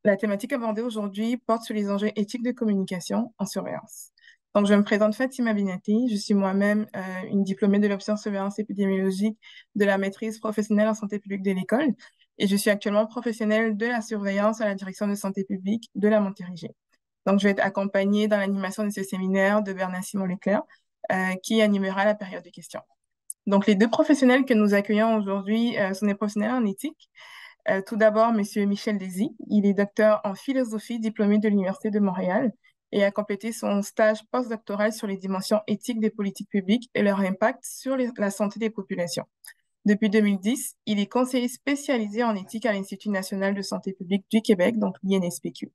La thématique abordée aujourd'hui porte sur les enjeux éthiques de communication en surveillance. Donc, je me présente Fatima Binati. Je suis moi-même une diplômée de l'option surveillance épidémiologique de la maîtrise professionnelle en santé publique de l'école et je suis actuellement professionnelle de la surveillance à la direction de santé publique de la Montérégie. Donc, je vais être accompagnée dans l'animation de ce séminaire de Bernard Simon-Leclerc qui animera la période de questions. Donc, les deux professionnels que nous accueillons aujourd'hui sont des professionnels en éthique. Tout d'abord, Monsieur Michel Désy. Il est docteur en philosophie, diplômé de l'Université de Montréal et a complété son stage postdoctoral sur les dimensions éthiques des politiques publiques et leur impact sur la santé des populations. Depuis 2010, il est conseiller spécialisé en éthique à l'Institut national de santé publique du Québec, donc l'INSPQ.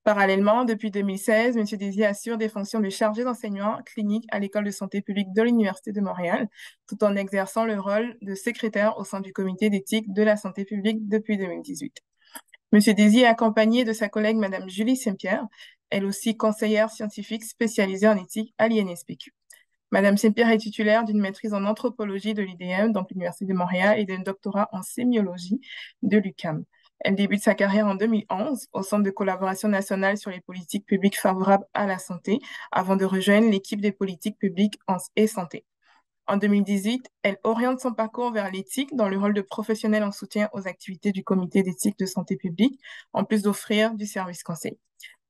Parallèlement, depuis 2016, M. Désy assure des fonctions de chargé d'enseignement clinique à l'École de santé publique de l'Université de Montréal, tout en exerçant le rôle de secrétaire au sein du comité d'éthique de la santé publique depuis 2018. M. Désy est accompagné de sa collègue Mme Julie Saint-Pierre, elle aussi conseillère scientifique spécialisée en éthique à l'INSPQ. Mme Saint-Pierre est titulaire d'une maîtrise en anthropologie de l'UDM, donc l'Université de Montréal, et d'un doctorat en sémiologie de l'UQAM. Elle débute sa carrière en 2011 au Centre de collaboration nationale sur les politiques publiques favorables à la santé, avant de rejoindre l'équipe des politiques publiques et santé. En 2018, elle oriente son parcours vers l'éthique dans le rôle de professionnelle en soutien aux activités du comité d'éthique de santé publique, en plus d'offrir du service conseil.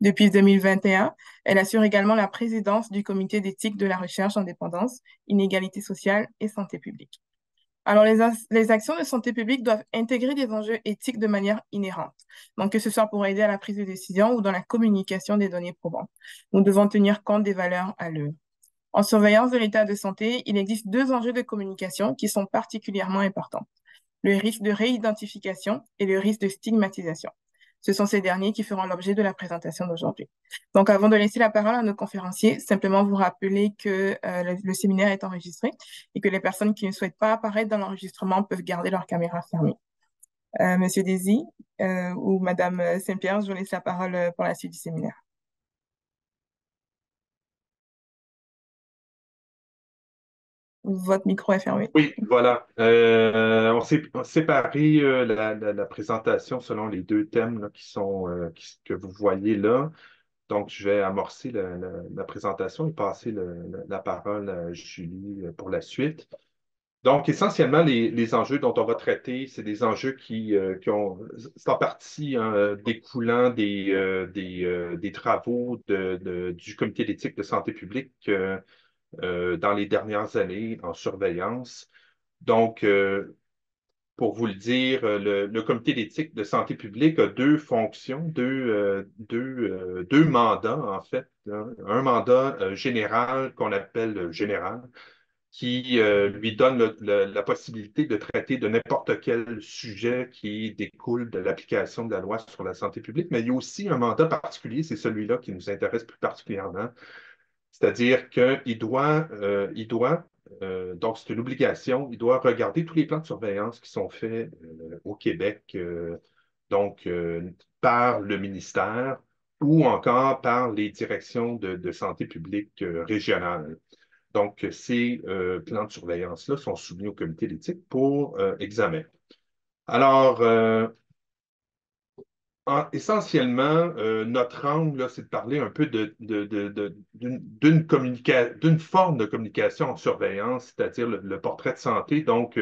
Depuis 2021, elle assure également la présidence du comité d'éthique de la recherche indépendance, inégalité sociale et santé publique. Alors, les actions de santé publique doivent intégrer des enjeux éthiques de manière inhérente, donc que ce soit pour aider à la prise de décision ou dans la communication des données probantes. Nous devons tenir compte des valeurs à l'œuvre. En surveillance de l'état de santé, il existe deux enjeux de communication qui sont particulièrement importants: le risque de réidentification et le risque de stigmatisation. Ce sont ces derniers qui feront l'objet de la présentation d'aujourd'hui. Donc, avant de laisser la parole à nos conférenciers, simplement vous rappeler que le séminaire est enregistré et que les personnes qui ne souhaitent pas apparaître dans l'enregistrement peuvent garder leur caméra fermée. Monsieur Désy ou Madame Saint-Pierre, je vous laisse la parole pour la suite du séminaire. Votre micro est fermé. Oui, voilà. On s'est séparé la présentation selon les deux thèmes là, que vous voyez là. Donc, je vais amorcer la présentation et passer la parole à Julie pour la suite. Donc, essentiellement, les enjeux dont on va traiter, c'est des enjeux qui ont, c'est en partie hein, découlant des travaux du Comité d'éthique de santé publique dans les dernières années en surveillance. Donc, pour vous le dire, le comité d'éthique de santé publique a deux fonctions, deux mandats, en fait, hein. Un mandat général qu'on appelle général, qui lui donne la possibilité de traiter de n'importe quel sujet qui découle de l'application de la loi sur la santé publique. Mais il y a aussi un mandat particulier, c'est celui-là qui nous intéresse plus particulièrement, c'est-à-dire qu'il doit, donc c'est une obligation, il doit regarder tous les plans de surveillance qui sont faits au Québec, donc par le ministère ou encore par les directions de santé publique régionales. Donc, ces plans de surveillance-là sont soumis au comité d'éthique pour examen. Alors, essentiellement, notre angle, là, c'est de parler un peu d'une forme de communication en surveillance, c'est-à-dire le portrait de santé. Donc,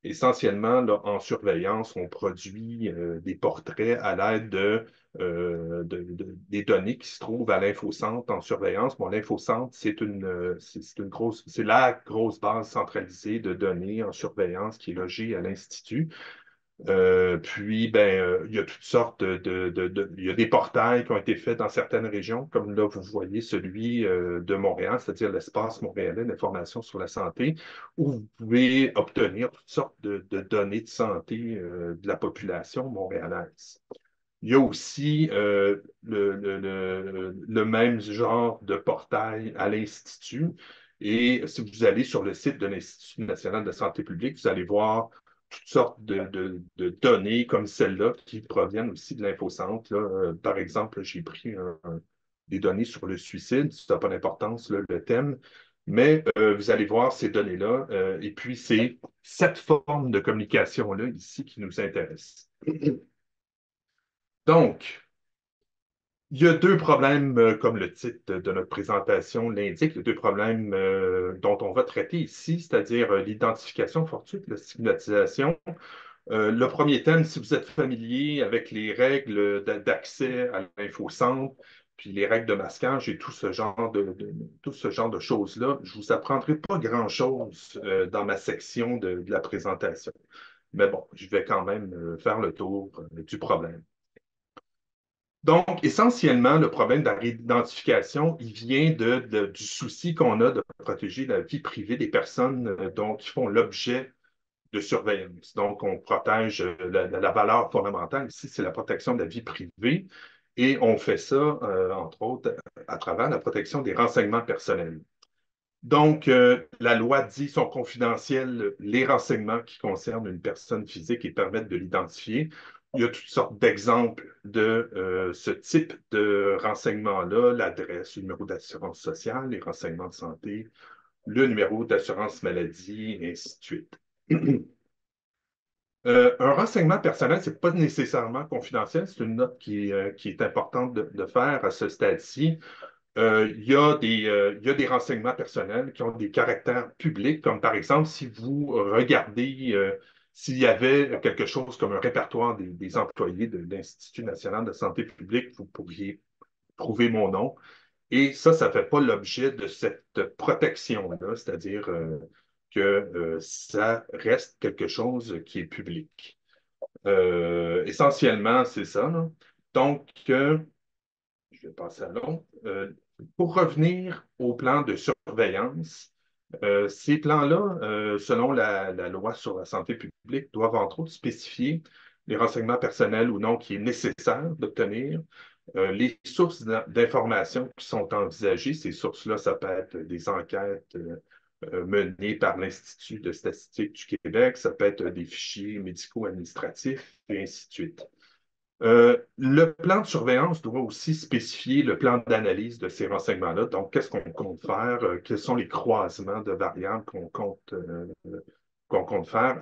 essentiellement, là, en surveillance, on produit des portraits à l'aide des données qui se trouvent à l'infocentre en surveillance. Bon, l'infocentre, c'est la grosse base centralisée de données en surveillance qui est logée à l'Institut. Puis, ben, il y a toutes sortes il y a des portails qui ont été faits dans certaines régions, comme là, vous voyez celui de Montréal, c'est-à-dire l'espace montréalais d'information sur la santé, où vous pouvez obtenir toutes sortes de données de santé de la population montréalaise. Il y a aussi le même genre de portail à l'Institut. Et si vous allez sur le site de l'Institut national de santé publique, vous allez voir toutes sortes de données comme celle-là qui proviennent aussi de l'InfoCentre. Là. Par exemple, j'ai pris des données sur le suicide, ça n'a pas d'importance, là, le thème, mais vous allez voir ces données-là. Et puis, c'est cette forme de communication-là ici qui nous intéresse. Donc, il y a deux problèmes, comme le titre de notre présentation l'indique, il y a deux problèmes dont on va traiter ici, c'est-à-dire l'identification fortuite, la stigmatisation. Le premier thème, si vous êtes familier avec les règles d'accès à l'infocentre, puis les règles de masquage et tout ce genre de choses-là, je ne vous apprendrai pas grand-chose dans ma section de la présentation. Mais bon, je vais quand même faire le tour du problème. Donc, essentiellement, le problème de la réidentification, il vient du souci qu'on a de protéger la vie privée des personnes qui font l'objet de surveillance. Donc, on protège la valeur fondamentale ici, c'est la protection de la vie privée. Et on fait ça, entre autres, à travers la protection des renseignements personnels. Donc, la loi dit sont confidentiels les renseignements qui concernent une personne physique et permettent de l'identifier. Il y a toutes sortes d'exemples de ce type de renseignements-là, l'adresse, le numéro d'assurance sociale, les renseignements de santé, le numéro d'assurance maladie, et ainsi de suite. Un renseignement personnel, ce n'est pas nécessairement confidentiel, c'est une note qui est importante de faire à ce stade-ci. Il y a des renseignements personnels qui ont des caractères publics, comme par exemple si vous regardez s'il y avait quelque chose comme un répertoire des employés de l'Institut national de santé publique, vous pourriez trouver mon nom. Et ça ne fait pas l'objet de cette protection-là, c'est-à-dire que ça reste quelque chose qui est public. Essentiellement, c'est ça, là. Donc, je vais passer à l'autre. Pour revenir au plan de surveillance, ces plans-là, selon la loi sur la santé publique, doivent entre autres spécifier les renseignements personnels ou non qui est nécessaire d'obtenir, les sources d'informations qui sont envisagées. Ces sources-là, ça peut être des enquêtes menées par l'Institut de statistique du Québec, ça peut être des fichiers médicaux administratifs, et ainsi de suite. Le plan de surveillance doit aussi spécifier le plan d'analyse de ces renseignements-là. Donc, qu'est-ce qu'on compte faire? Quels sont les croisements de variables qu'on compte faire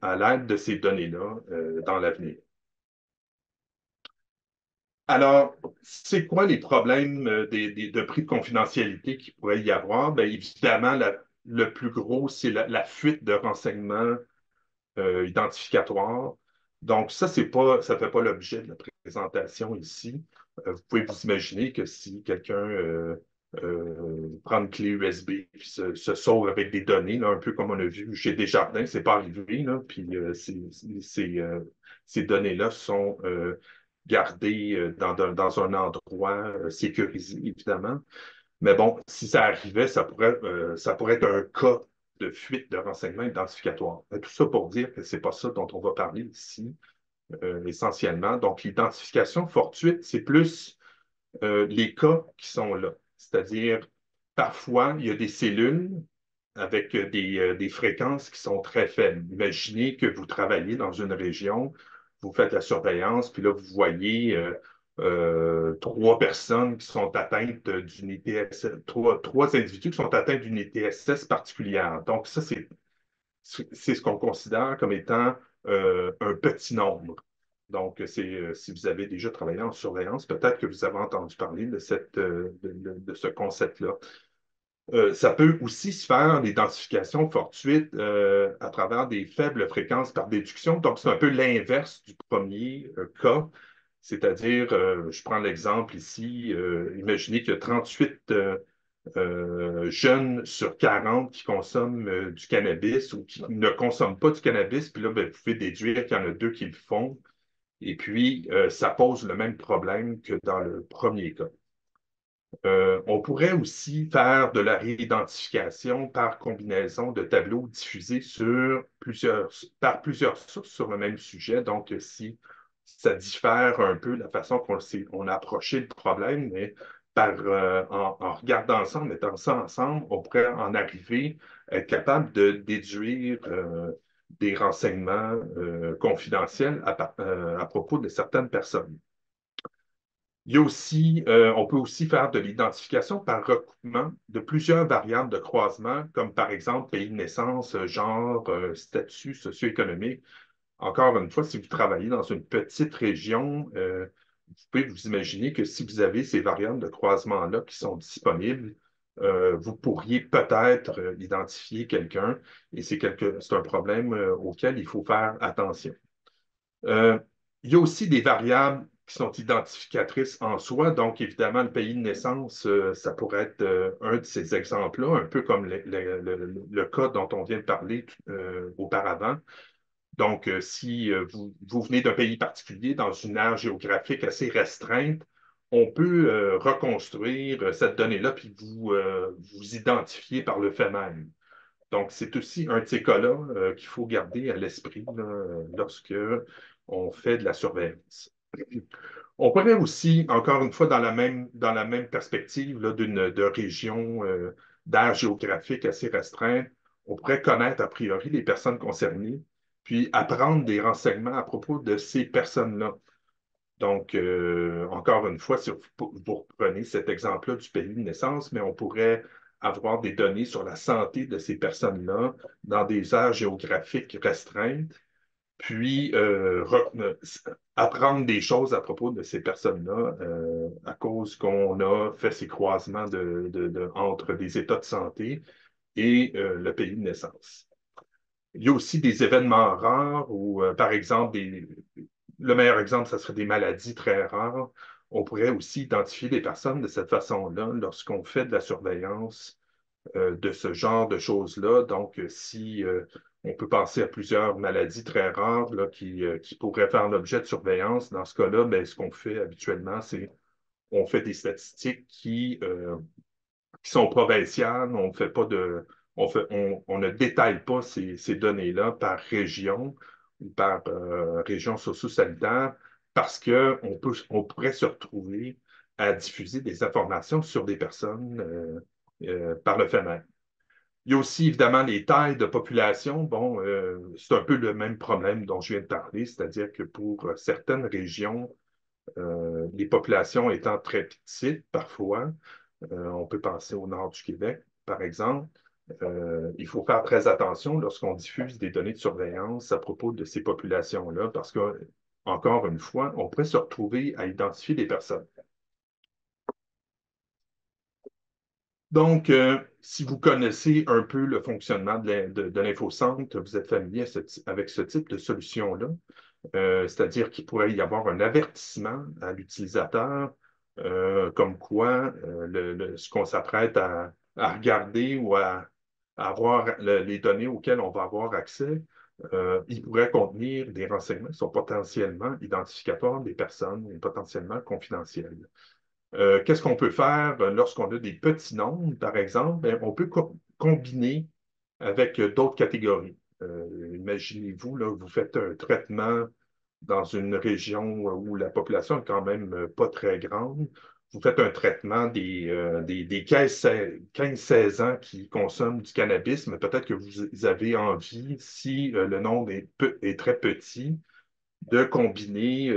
à l'aide de ces données-là dans l'avenir? Alors, c'est quoi les problèmes de prix de confidentialité qu'il pourrait y avoir? Bien, évidemment, le plus gros, c'est la fuite de renseignements identificatoire. Donc, ça ne fait pas l'objet de la présentation ici. Vous pouvez vous imaginer que si quelqu'un prend une clé USB et se sauve avec des données, là, un peu comme on a vu chez Desjardins, c'est pas arrivé, là, puis ces données-là sont gardées dans un endroit sécurisé, évidemment. Mais bon, si ça arrivait, ça pourrait être un cas de fuite de renseignements identificatoires. Tout ça pour dire que ce n'est pas ça dont on va parler ici, essentiellement. Donc, l'identification fortuite, c'est plus les cas qui sont là. C'est-à-dire, parfois, il y a des cellules avec des fréquences qui sont très faibles. Imaginez que vous travaillez dans une région, vous faites la surveillance, puis là, vous voyez trois personnes qui sont atteintes d'une ITSS, trois individus qui sont atteints d'une ITSS particulière. Donc, ça, c'est ce qu'on considère comme étant un petit nombre. Donc, si vous avez déjà travaillé en surveillance, peut-être que vous avez entendu parler de ce concept-là. Ça peut aussi se faire l'identification fortuite à travers des faibles fréquences par déduction. Donc, c'est un peu l'inverse du premier cas. C'est-à-dire, je prends l'exemple ici, imaginez qu'il y a 38 jeunes sur 40 qui consomment du cannabis ou qui ne consomment pas du cannabis, puis là, ben, vous pouvez déduire qu'il y en a deux qui le font. Et puis, ça pose le même problème que dans le premier cas. On pourrait aussi faire de la réidentification par combinaison de tableaux diffusés par plusieurs sources sur le même sujet. Donc, si ça diffère un peu la façon on a approché le problème, mais en regardant ça, en mettant ça ensemble, on pourrait en arriver à être capable de déduire des renseignements confidentiels à propos de certaines personnes. On peut aussi faire de l'identification par recoupement de plusieurs variables de croisement, comme par exemple pays de naissance, genre, statut socio-économique. encore une fois, si vous travaillez dans une petite région, vous pouvez vous imaginer que si vous avez ces variables de croisement-là qui sont disponibles, vous pourriez peut-être identifier quelqu'un et c'est un problème auquel il faut faire attention. Euh, il y a aussi des variables qui sont identificatrices en soi. Donc, évidemment, le pays de naissance, ça pourrait être un de ces exemples-là, un peu comme le cas dont on vient de parler auparavant. Donc, si vous venez d'un pays particulier, dans une aire géographique assez restreinte, on peut reconstruire cette donnée-là puis vous identifier par le fait même. Donc, c'est aussi un de ces cas-là qu'il faut garder à l'esprit là, lorsque on fait de la surveillance. On pourrait aussi, encore une fois, dans la même perspective là, de région, d'aire géographique assez restreinte, on pourrait connaître a priori les personnes concernées, puis apprendre des renseignements à propos de ces personnes-là. Donc, encore une fois, si vous reprenez cet exemple-là du pays de naissance, mais on pourrait avoir des données sur la santé de ces personnes-là dans des aires géographiques restreintes, puis apprendre des choses à propos de ces personnes-là à cause qu'on a fait ces croisements entre des états de santé et le pays de naissance. Il y a aussi des événements rares où, par exemple, le meilleur exemple, ça serait des maladies très rares. On pourrait aussi identifier des personnes de cette façon-là lorsqu'on fait de la surveillance de ce genre de choses-là. Donc, si on peut penser à plusieurs maladies très rares là, qui pourraient faire l'objet de surveillance, dans ce cas-là, ben, ce qu'on fait habituellement, c'est on fait des statistiques qui sont provinciales. On fait pas de, on ne détaille pas ces données-là par région ou par région socio-sanitaire parce on pourrait se retrouver à diffuser des informations sur des personnes par le fait même. Il y a aussi évidemment les tailles de population. Bon, c'est un peu le même problème dont je viens de parler, c'est-à-dire que pour certaines régions, les populations étant très petites parfois, on peut penser au nord du Québec, par exemple. Il faut faire très attention lorsqu'on diffuse des données de surveillance à propos de ces populations-là, parce que, encore une fois, on pourrait se retrouver à identifier des personnes. Donc, si vous connaissez un peu le fonctionnement de l'infocentre, vous êtes familier avec ce type de solution-là. C'est-à-dire qu'il pourrait y avoir un avertissement à l'utilisateur, comme quoi ce qu'on s'apprête à regarder ou à avoir les données auxquelles on va avoir accès, il pourrait contenir des renseignements qui sont potentiellement identificatoires des personnes et potentiellement confidentiels. Qu'est-ce qu'on peut faire lorsqu'on a des petits nombres, par exemple? Ben, on peut combiner avec d'autres catégories. Imaginez-vous, là, vous faites un traitement dans une région où la population est quand même pas très grande. Vous faites un traitement des 15-16 ans qui consomment du cannabis, mais peut-être que vous avez envie, si le nombre est très petit, de combiner,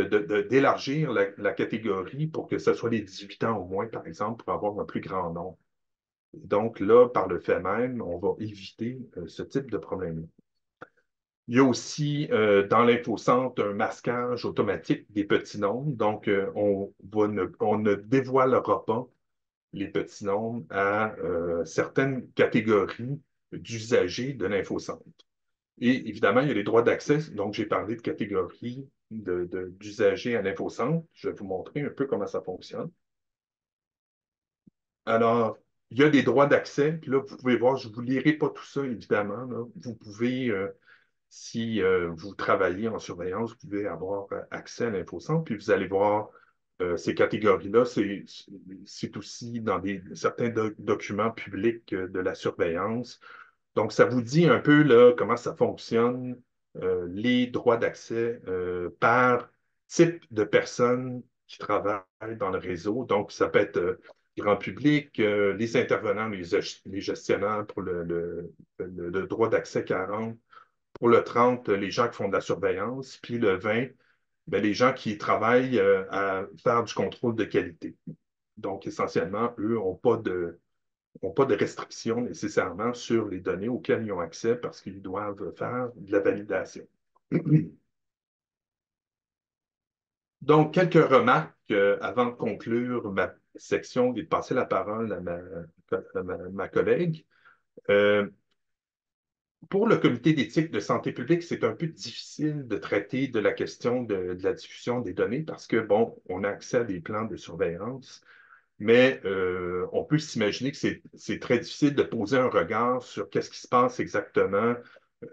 d'élargir la catégorie pour que ce soit les 18 ans au moins, par exemple, pour avoir un plus grand nombre. Donc là, par le fait même, on va éviter ce type de problème. Il y a aussi dans l'infocentre un masquage automatique des petits nombres. Donc, on ne dévoilera pas les petits nombres à certaines catégories d'usagers de l'infocentre. Et évidemment, il y a les droits d'accès. Donc, j'ai parlé de catégories d'usagers à l'infocentre. Je vais vous montrer un peu comment ça fonctionne. Alors, il y a des droits d'accès. Puis là, vous pouvez voir, je ne vous lirai pas tout ça, évidemment. Là. Vous pouvez, si vous travaillez en surveillance, vous pouvez avoir accès à l'infocentre. Puis vous allez voir ces catégories-là. C'est aussi dans certains documents publics de la surveillance. Donc, ça vous dit un peu là, comment ça fonctionne, les droits d'accès par type de personnes qui travaillent dans le réseau. Donc, ça peut être grand public, les intervenants, les gestionnaires pour le droit d'accès 40, pour le 30, les gens qui font de la surveillance, puis le 20, ben, les gens qui travaillent à faire du contrôle de qualité. Donc, essentiellement, eux n'ont pas de restrictions nécessairement sur les données auxquelles ils ont accès parce qu'ils doivent faire de la validation. Donc, quelques remarques avant de conclure ma section et de passer la parole à ma collègue. Euh, pour le comité d'éthique de santé publique, c'est un peu difficile de traiter de la question de la diffusion des données parce que, bon, on a accès à des plans de surveillance, mais on peut s'imaginer que c'est très difficile de poser un regard sur qu'est-ce qui se passe exactement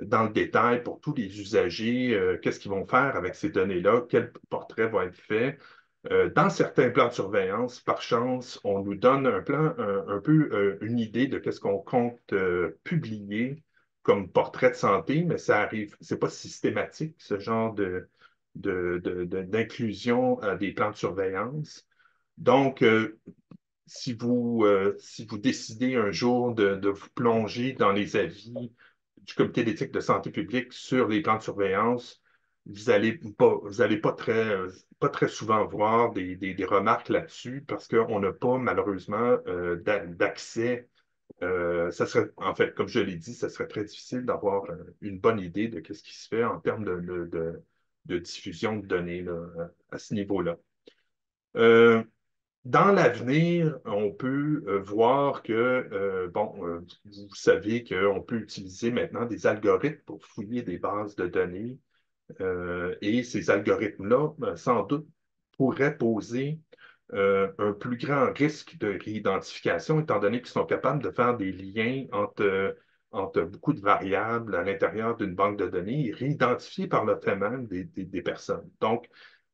dans le détail pour tous les usagers, qu'est-ce qu'ils vont faire avec ces données-là, quel portrait va être fait. Dans certains plans de surveillance, par chance, on nous donne un plan, un peu une idée de qu'est-ce qu'on compte publier comme portrait de santé, mais ça arrive, c'est pas systématique, ce genre d'inclusion à des plans de surveillance. Donc, si vous décidez un jour de vous plonger dans les avis du Comité d'éthique de santé publique sur les plans de surveillance, vous allez pas très souvent voir des remarques là-dessus parce qu'on n'a pas malheureusement d'accès. Ça serait, en fait, comme je l'ai dit, ça serait très difficile d'avoir une bonne idée de ce qui se fait en termes de diffusion de données là, à ce niveau-là. Euh, Dans l'avenir, on peut voir que, bon, vous savez qu'on peut utiliser maintenant des algorithmes pour fouiller des bases de données. Et ces algorithmes-là, sans doute, pourraient poser un plus grand risque de réidentification, étant donné qu'ils sont capables de faire des liens entre beaucoup de variables à l'intérieur d'une banque de données et réidentifier par le fait même des personnes. Donc,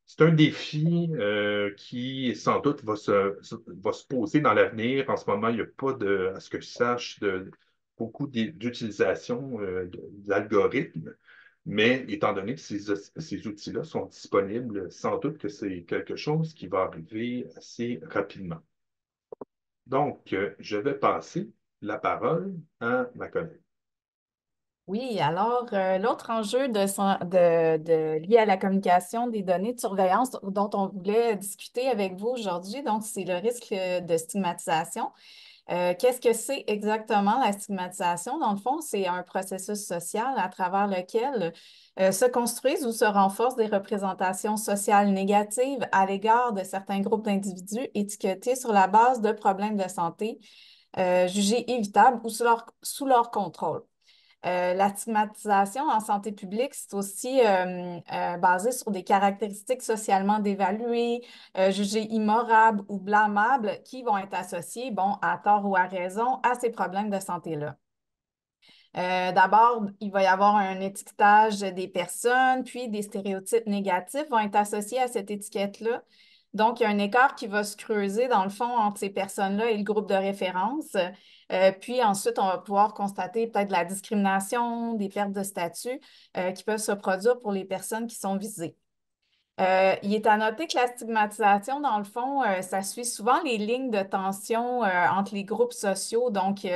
c'est un défi qui, sans doute, va se poser dans l'avenir. En ce moment, il n'y a pas, à ce que je sache, beaucoup d'utilisation d'algorithmes. Mais étant donné que ces outils-là sont disponibles, sans doute que c'est quelque chose qui va arriver assez rapidement. Donc, je vais passer la parole à ma collègue. Oui, alors l'autre enjeu lié à la communication des données de surveillance dont on voulait discuter avec vous aujourd'hui, donc c'est le risque de stigmatisation. Qu'est-ce que c'est exactement la stigmatisation? Dans le fond, c'est un processus social à travers lequel se construisent ou se renforcent des représentations sociales négatives à l'égard de certains groupes d'individus étiquetés sur la base de problèmes de santé jugés évitables ou sous leur contrôle. La stigmatisation en santé publique, c'est aussi basé sur des caractéristiques socialement dévaluées, jugées immorables ou blâmables qui vont être associées, bon, à tort ou à raison, à ces problèmes de santé-là. D'abord, il va y avoir un étiquetage des personnes, puis des stéréotypes négatifs vont être associés à cette étiquette-là. Donc, il y a un écart qui va se creuser, dans le fond, entre ces personnes-là et le groupe de référence. Puis ensuite, on va pouvoir constater peut-être de la discrimination, des pertes de statut qui peuvent se produire pour les personnes qui sont visées. Il est à noter que la stigmatisation, dans le fond, ça suit souvent les lignes de tension entre les groupes sociaux. Donc,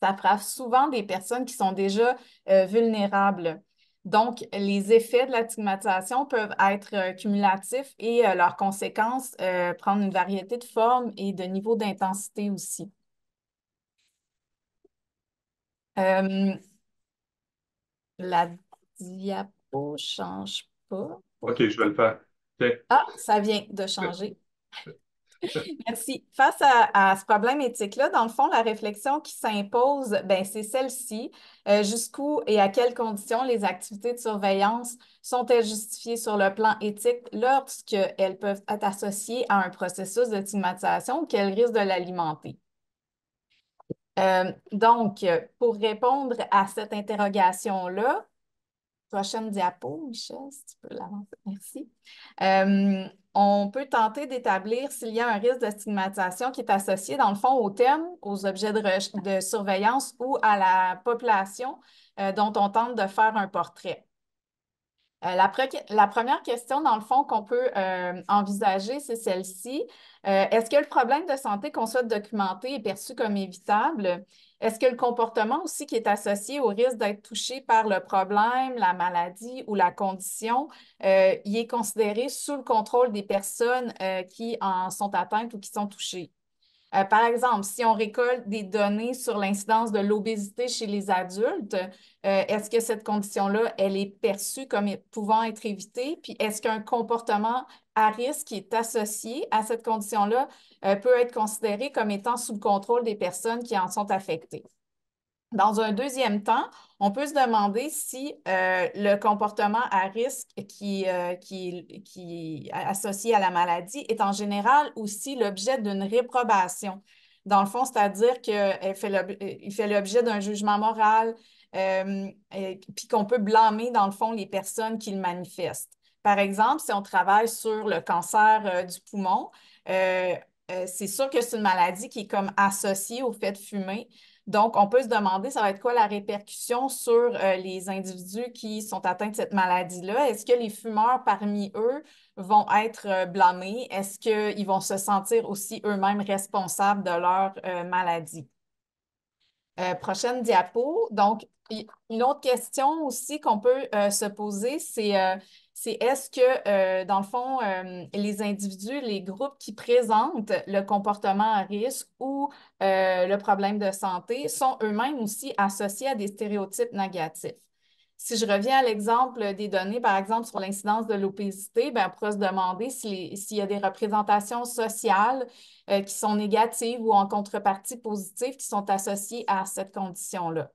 ça frappe souvent des personnes qui sont déjà vulnérables. Donc, les effets de la stigmatisation peuvent être cumulatifs et leurs conséquences prendre une variété de formes et de niveaux d'intensité aussi. Euh, la diapo change pas. OK, je vais le faire. OK. Ah, ça vient de changer. Merci. Face à ce problème éthique-là, dans le fond, la réflexion qui s'impose, ben, c'est celle-ci. Jusqu'où et à quelles conditions les activités de surveillance sont-elles justifiées sur le plan éthique lorsqu'elles peuvent être associées à un processus de stigmatisation ou qu'elles risquent de l'alimenter? Donc, pour répondre à cette interrogation-là, prochaine diapo, Michel, si tu peux l'avancer. Merci. On peut tenter d'établir s'il y a un risque de stigmatisation qui est associé, dans le fond, au thème, aux objets de surveillance ou à la population dont on tente de faire un portrait. La première question, dans le fond, qu'on peut envisager, c'est celle-ci. Est-ce que le problème de santé qu'on souhaite documenter est perçu comme évitable? Est-ce que le comportement aussi qui est associé au risque d'être touché par le problème, la maladie ou la condition, y est considéré sous le contrôle des personnes qui en sont atteintes ou qui sont touchées? Par exemple, si on récolte des données sur l'incidence de l'obésité chez les adultes, est-ce que cette condition-là, elle est perçue comme pouvant être évitée? Puis est-ce qu'un comportement à risque qui est associé à cette condition-là peut être considéré comme étant sous le contrôle des personnes qui en sont affectées? Dans un deuxième temps, on peut se demander si le comportement à risque qui est associé à la maladie est en général aussi l'objet d'une réprobation. Dans le fond, c'est-à-dire qu'il fait l'objet d'un jugement moral, puis qu'on peut blâmer, dans le fond, les personnes qui le manifestent. Par exemple, si on travaille sur le cancer du poumon, c'est sûr que c'est une maladie qui est comme associée au fait de fumer. Donc, on peut se demander, ça va être quoi la répercussion sur les individus qui sont atteints de cette maladie-là? Est-ce que les fumeurs parmi eux vont être blâmés? Est-ce qu'ils vont se sentir aussi eux-mêmes responsables de leur maladie? Prochaine diapo. Donc, une autre question aussi qu'on peut se poser, c'est est-ce que, dans le fond, les individus, les groupes qui présentent le comportement à risque ou le problème de santé sont eux-mêmes aussi associés à des stéréotypes négatifs? Si je reviens à l'exemple des données, par exemple, sur l'incidence de l'obésité, ben, on pourra se demander s'il y a des représentations sociales qui sont négatives ou en contrepartie positives qui sont associées à cette condition-là.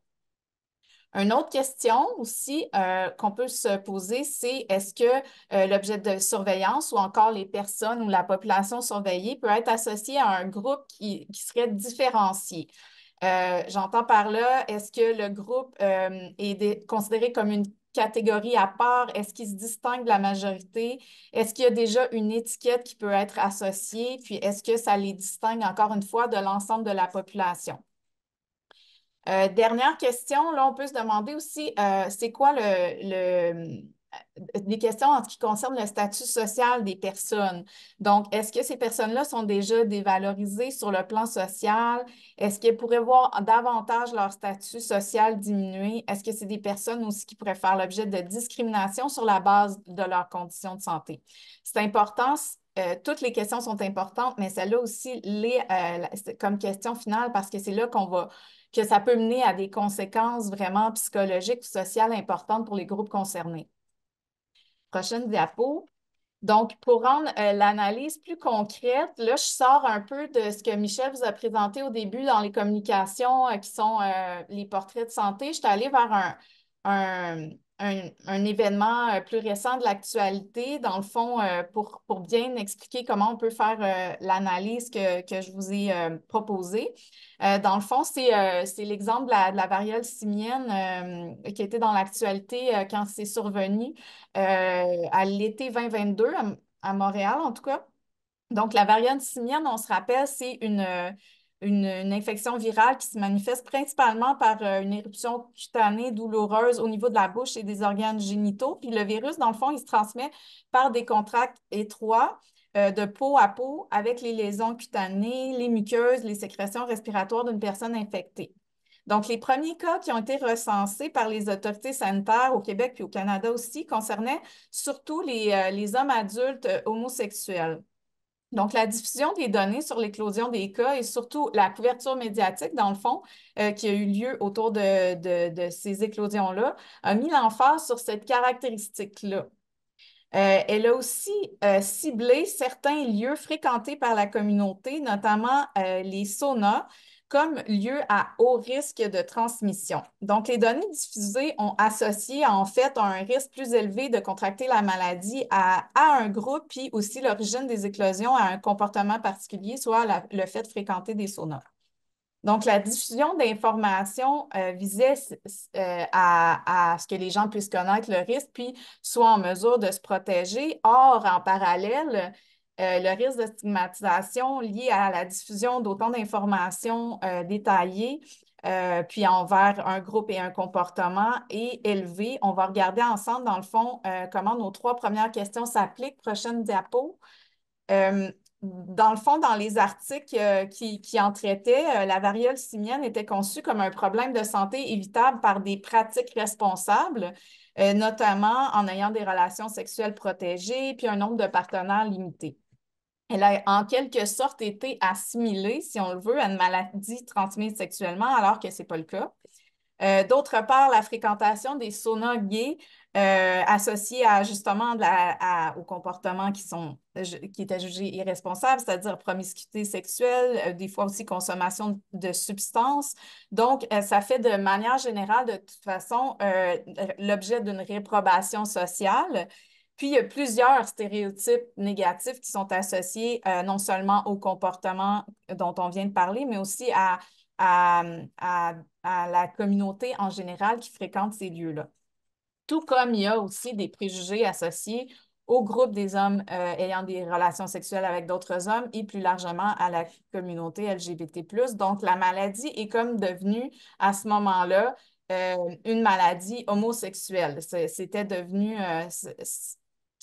Une autre question aussi qu'on peut se poser, c'est est-ce que l'objet de surveillance ou encore les personnes ou la population surveillée peut être associé à un groupe qui serait différencié? J'entends par là, est-ce que le groupe est considéré comme une catégorie à part? Est-ce qu'il se distingue de la majorité? Est-ce qu'il y a déjà une étiquette qui peut être associée? Puis est-ce que ça les distingue encore une fois de l'ensemble de la population? Dernière question, là, on peut se demander aussi, c'est quoi des questions en ce qui concerne le statut social des personnes. Donc, est-ce que ces personnes-là sont déjà dévalorisées sur le plan social? Est-ce qu'elles pourraient voir davantage leur statut social diminuer? Est-ce que c'est des personnes aussi qui pourraient faire l'objet de discrimination sur la base de leurs conditions de santé? C'est important. Toutes les questions sont importantes, mais celle-là aussi comme question finale parce que c'est là que ça peut mener à des conséquences vraiment psychologiques ou sociales importantes pour les groupes concernés. Prochaine diapo. Donc, pour rendre l'analyse plus concrète, là, je sors un peu de ce que Michel vous a présenté au début dans les communications qui sont les portraits de santé. Je suis allée vers un événement plus récent de l'actualité, dans le fond, pour bien expliquer comment on peut faire l'analyse que je vous ai proposée. Dans le fond, c'est l'exemple de la variole simienne qui était dans l'actualité quand c'est survenu à l'été 2022 à Montréal, en tout cas. Donc, la variole simienne, on se rappelle, c'est une infection virale qui se manifeste principalement par une éruption cutanée douloureuse au niveau de la bouche et des organes génitaux. Puis le virus, dans le fond, il se transmet par des contacts étroits de peau à peau avec les lésions cutanées, les muqueuses, les sécrétions respiratoires d'une personne infectée. Donc, les premiers cas qui ont été recensés par les autorités sanitaires au Québec puis au Canada aussi concernaient surtout les hommes adultes homosexuels. Donc, la diffusion des données sur l'éclosion des cas et surtout la couverture médiatique, dans le fond, qui a eu lieu autour de ces éclosions-là, a mis l'emphase sur cette caractéristique-là. Elle a aussi ciblé certains lieux fréquentés par la communauté, notamment les saunas, comme lieu à haut risque de transmission. Donc, les données diffusées ont associé en fait un risque plus élevé de contracter la maladie à un groupe, puis aussi l'origine des éclosions à un comportement particulier, soit le fait de fréquenter des saunas. Donc, la diffusion d'informations visait à ce que les gens puissent connaître le risque, puis soient en mesure de se protéger. Or, en parallèle, le risque de stigmatisation lié à la diffusion d'autant d'informations détaillées, puis envers un groupe et un comportement est élevé. On va regarder ensemble, dans le fond, comment nos 3 premières questions s'appliquent. Prochaine diapo. Dans le fond, dans les articles qui en traitaient, la variole simienne était conçue comme un problème de santé évitable par des pratiques responsables, notamment en ayant des relations sexuelles protégées puis un nombre de partenaires limité. elle a en quelque sorte été assimilée, si on le veut, à une maladie transmise sexuellement, alors que ce n'est pas le cas. D'autre part, la fréquentation des saunas gays associés à justement aux comportements qui étaient jugés irresponsables, c'est-à-dire promiscuité sexuelle, des fois aussi consommation de substances. Donc, ça fait de manière générale, de toute façon, l'objet d'une réprobation sociale. Puis, il y a plusieurs stéréotypes négatifs qui sont associés non seulement au comportement dont on vient de parler, mais aussi à, à- à la communauté en général qui fréquente ces lieux-là. Tout comme il y a aussi des préjugés associés au groupe des hommes ayant des relations sexuelles avec d'autres hommes et plus largement à la communauté LGBT+. Donc, la maladie est comme devenue à ce moment-là une maladie homosexuelle. C'était devenu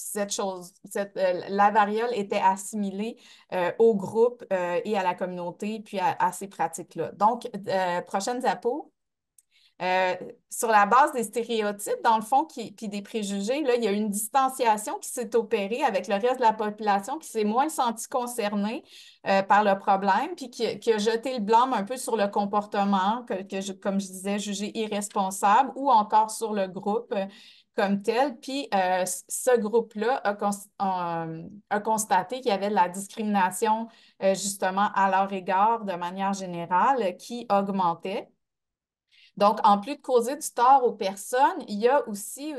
cette chose, la variole était assimilée au groupe et à la communauté, puis à ces pratiques-là. Donc, prochaine diapo. Euh, sur la base des stéréotypes, dans le fond, puis des préjugés, là, il y a une distanciation qui s'est opérée avec le reste de la population qui s'est moins sentie concernée par le problème, puis qui a jeté le blâme un peu sur le comportement comme je disais, jugé irresponsable, ou encore sur le groupe comme tel. Puis ce groupe-là a constaté qu'il y avait de la discrimination justement à leur égard de manière générale qui augmentait. Donc, en plus de causer du tort aux personnes, il y a aussi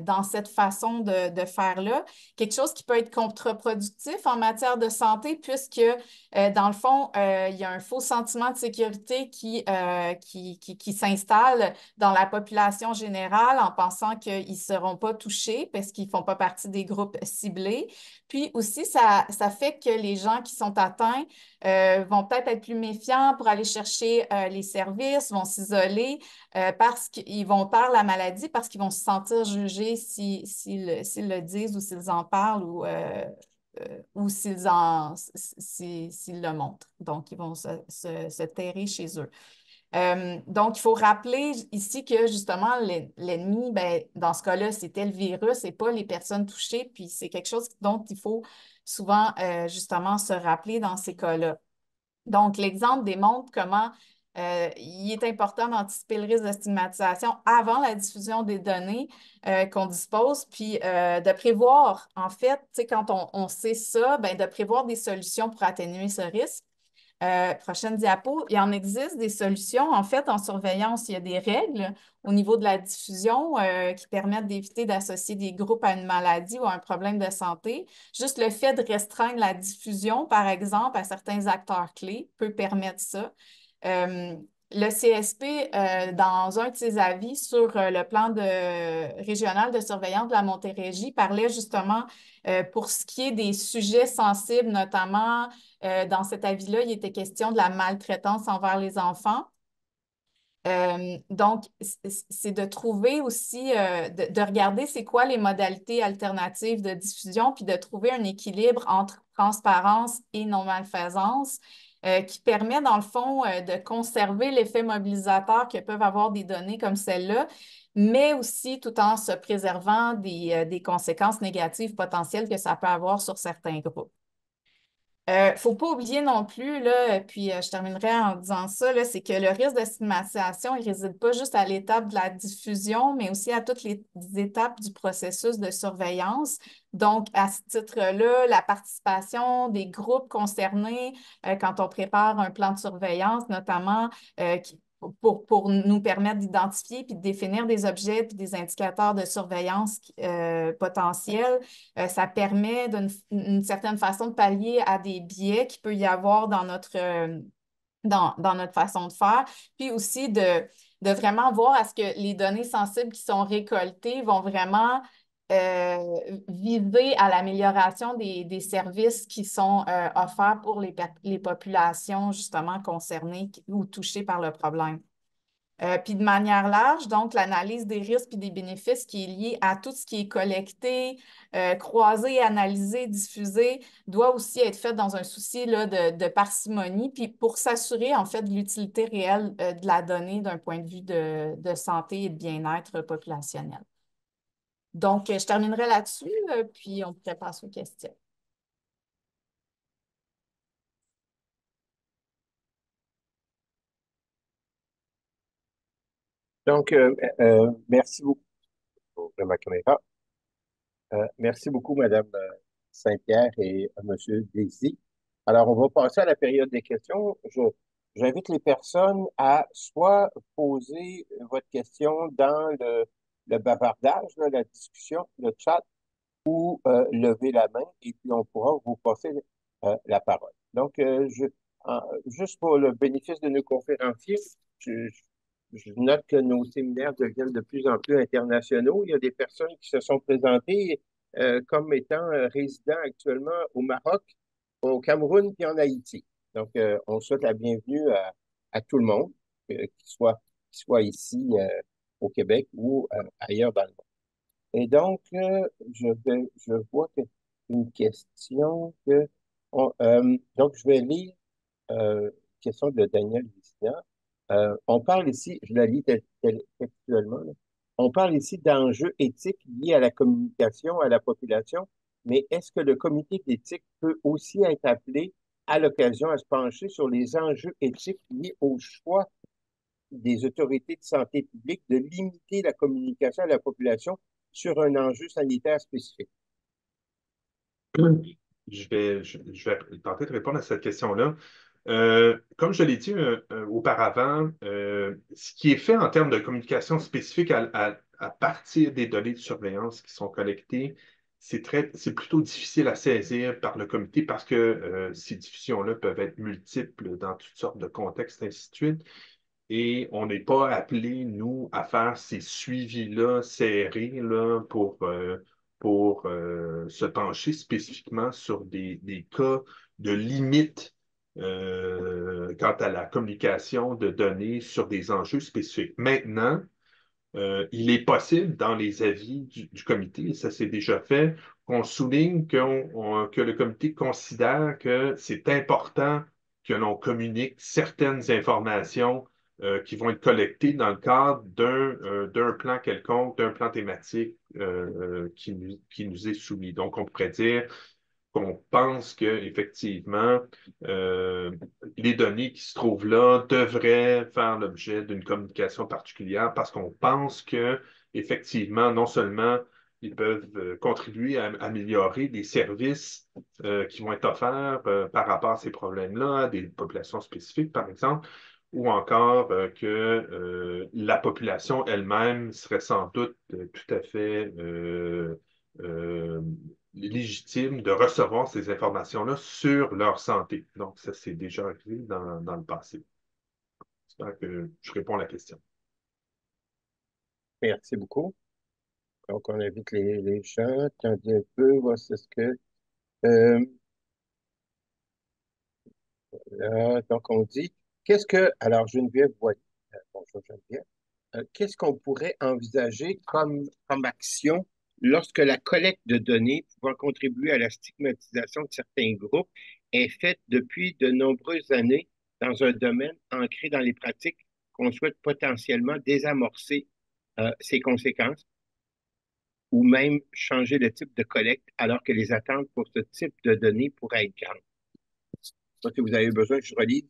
dans cette façon de faire-là quelque chose qui peut être contre-productif en matière de santé, puisque dans le fond, il y a un faux sentiment de sécurité qui s'installe dans la population générale en pensant qu'ils ne seront pas touchés parce qu'ils ne font pas partie des groupes ciblés. Puis aussi, ça fait que les gens qui sont atteints vont peut-être être plus méfiants pour aller chercher les services, vont s'isoler parce qu'ils vont perdre la maladie, parce qu'ils vont se sentir jugés s'ils le disent ou s'ils en parlent ou s'ils le montrent. Donc, ils vont se terrer chez eux. Donc, il faut rappeler ici que justement, l'ennemi, ben, dans ce cas-là, c'était le virus et pas les personnes touchées. Puis c'est quelque chose dont il faut souvent justement se rappeler dans ces cas-là. Donc, l'exemple démontre comment il est important d'anticiper le risque de stigmatisation avant la diffusion des données qu'on dispose, puis de prévoir, en fait, tu sais, quand on sait ça, ben, de prévoir des solutions pour atténuer ce risque. Prochaine diapo, il en existe des solutions. En fait, en surveillance, il y a des règles au niveau de la diffusion qui permettent d'éviter d'associer des groupes à une maladie ou à un problème de santé. Juste le fait de restreindre la diffusion, par exemple, à certains acteurs clés peut permettre ça. Le CSP, dans un de ses avis sur le plan régional de surveillance de la Montérégie, parlait justement pour ce qui est des sujets sensibles, notamment dans cet avis-là, il était question de la maltraitance envers les enfants. Donc, c'est de trouver aussi, de regarder c'est quoi les modalités alternatives de diffusion, puis de trouver un équilibre entre transparence et non-malfaisance qui permet, dans le fond, de conserver l'effet mobilisateur que peuvent avoir des données comme celle-là, mais aussi tout en se préservant des conséquences négatives potentielles que ça peut avoir sur certains groupes. Faut pas oublier non plus, là, puis je terminerai en disant ça, là, c'est que le risque de stigmatisation, il ne réside pas juste à l'étape de la diffusion, mais aussi à toutes les étapes du processus de surveillance. Donc, à ce titre-là, la participation des groupes concernés quand on prépare un plan de surveillance, notamment pour nous permettre d'identifier puis de définir des objets puis des indicateurs de surveillance potentiels. Ça permet d'une certaine façon de pallier à des biais qu'il peut y avoir dans notre façon de faire, puis aussi de vraiment voir à ce que les données sensibles qui sont récoltées vont vraiment viser à l'amélioration des services qui sont offerts pour les populations justement concernées ou touchées par le problème. Puis de manière large, donc l'analyse des risques et des bénéfices qui est liée à tout ce qui est collecté, croisé, analysé, diffusé, doit aussi être faite dans un souci là, de parcimonie, puis pour s'assurer en fait de l'utilité réelle de la donnée d'un point de vue de santé et de bien-être populationnel. Donc, je terminerai là-dessus, puis on pourrait passer aux questions. Donc, merci beaucoup pour ma caméra. Merci beaucoup, Madame Saint-Pierre et Monsieur Désy. Alors, on va passer à la période des questions. J'invite les personnes à soit poser votre question dans le bavardage, là, la discussion, le chat, ou lever la main et puis on pourra vous passer la parole. Donc, juste pour le bénéfice de nos conférenciers, je, je note que nos séminaires deviennent de plus en plus internationaux. Il y a des personnes qui se sont présentées comme étant résidents actuellement au Maroc, au Cameroun et en Haïti. Donc, on souhaite la bienvenue à tout le monde, qu'il soit ici au Québec ou ailleurs dans le monde. Et donc, je vois que une question donc, je vais lire question de Daniel Vizina. On parle ici, je la lis textuellement, là. On parle ici d'enjeux éthiques liés à la communication à la population, mais est-ce que le comité d'éthique peut aussi être appelé à l'occasion à se pencher sur les enjeux éthiques liés au choix des autorités de santé publique de limiter la communication à la population sur un enjeu sanitaire spécifique? Je vais tenter de répondre à cette question-là. Comme je l'ai dit auparavant, ce qui est fait en termes de communication spécifique à partir des données de surveillance qui sont collectées, c'est plutôt difficile à saisir par le comité parce que ces diffusions-là peuvent être multiples dans toutes sortes de contextes, ainsi de suite. Et on n'est pas appelé, nous, à faire ces suivis-là serrés là, pour se pencher spécifiquement sur des cas de limite quant à la communication de données sur des enjeux spécifiques. Maintenant, il est possible dans les avis du comité, et ça s'est déjà fait, qu'on souligne que le comité considère que c'est important que l'on communique certaines informations qui vont être collectées dans le cadre d'un plan quelconque, d'un plan thématique qui nous est soumis. Donc, on pourrait dire qu'on pense qu'effectivement, les données qui se trouvent là devraient faire l'objet d'une communication particulière parce qu'on pense que, effectivement, non seulement ils peuvent contribuer à améliorer des services qui vont être offerts par rapport à ces problèmes-là, à des populations spécifiques, par exemple, ou encore que la population elle-même serait sans doute tout à fait euh, légitime de recevoir ces informations-là sur leur santé. Donc, ça, c'est déjà arrivé dans le passé. J'espère que je réponds à la question. Merci beaucoup. Donc, on invite les gens. Attendez un peu, voir ce que... euh, donc, on dit, alors Geneviève Boyer, bonjour Geneviève. Qu'est-ce qu'on pourrait envisager comme action lorsque la collecte de données pouvant contribuer à la stigmatisation de certains groupes est faite depuis de nombreuses années dans un domaine ancré dans les pratiques qu'on souhaite potentiellement désamorcer ses conséquences ou même changer le type de collecte alors que les attentes pour ce type de données pourraient être grandes? Est-ce que vous avez besoin que je relise?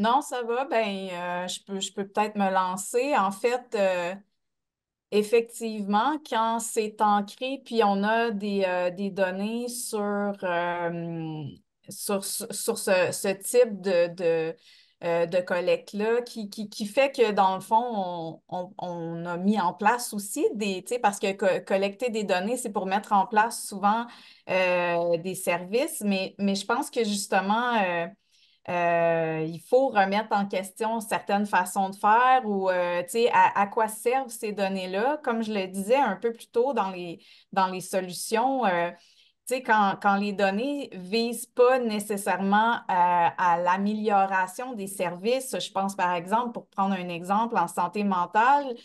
Non, ça va. Ben, je peux peut-être me lancer. En fait, effectivement, quand c'est ancré, puis on a des données sur ce type de collecte-là, qui fait que, dans le fond, on a mis en place aussi tu sais, parce que collecter des données, c'est pour mettre en place souvent des services, mais je pense que justement, il faut remettre en question certaines façons de faire ou tu sais, à quoi servent ces données-là. Comme je le disais un peu plus tôt dans les solutions, tu sais, quand les données visent pas nécessairement à l'amélioration des services, je pense par exemple, pour prendre un exemple en santé mentale,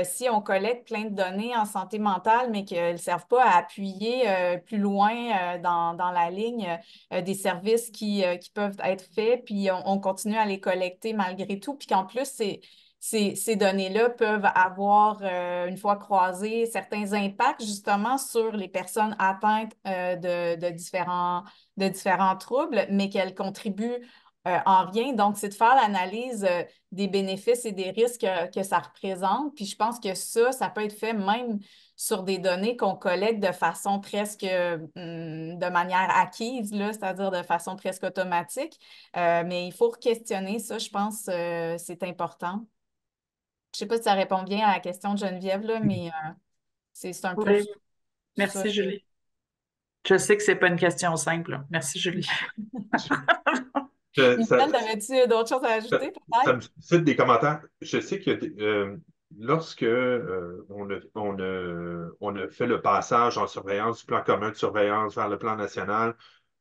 si on collecte plein de données en santé mentale, mais qu'elles ne servent pas à appuyer plus loin dans la ligne des services qui peuvent être faits, puis on continue à les collecter malgré tout, puis qu'en plus, ces données-là peuvent avoir, une fois croisées, certains impacts justement sur les personnes atteintes de différents troubles, mais qu'elles contribuent en rien. Donc, c'est de faire l'analyse des bénéfices et des risques que ça représente. Puis je pense que ça peut être fait même sur des données qu'on collecte de façon presque de manière acquise, là, c'est-à-dire de façon presque automatique. Mais il faut questionner ça, je pense, c'est important. Je ne sais pas si ça répond bien à la question de Geneviève, là, mais c'est un peu Oui, ça. merci Julie. Je sais que c'est pas une question simple, là. Merci Julie. Michel, t'avais-tu d'autres choses à ajouter, Ça peut-être? me suscite des commentaires. Je sais que lorsque on a fait le passage en surveillance du plan commun de surveillance vers le plan national,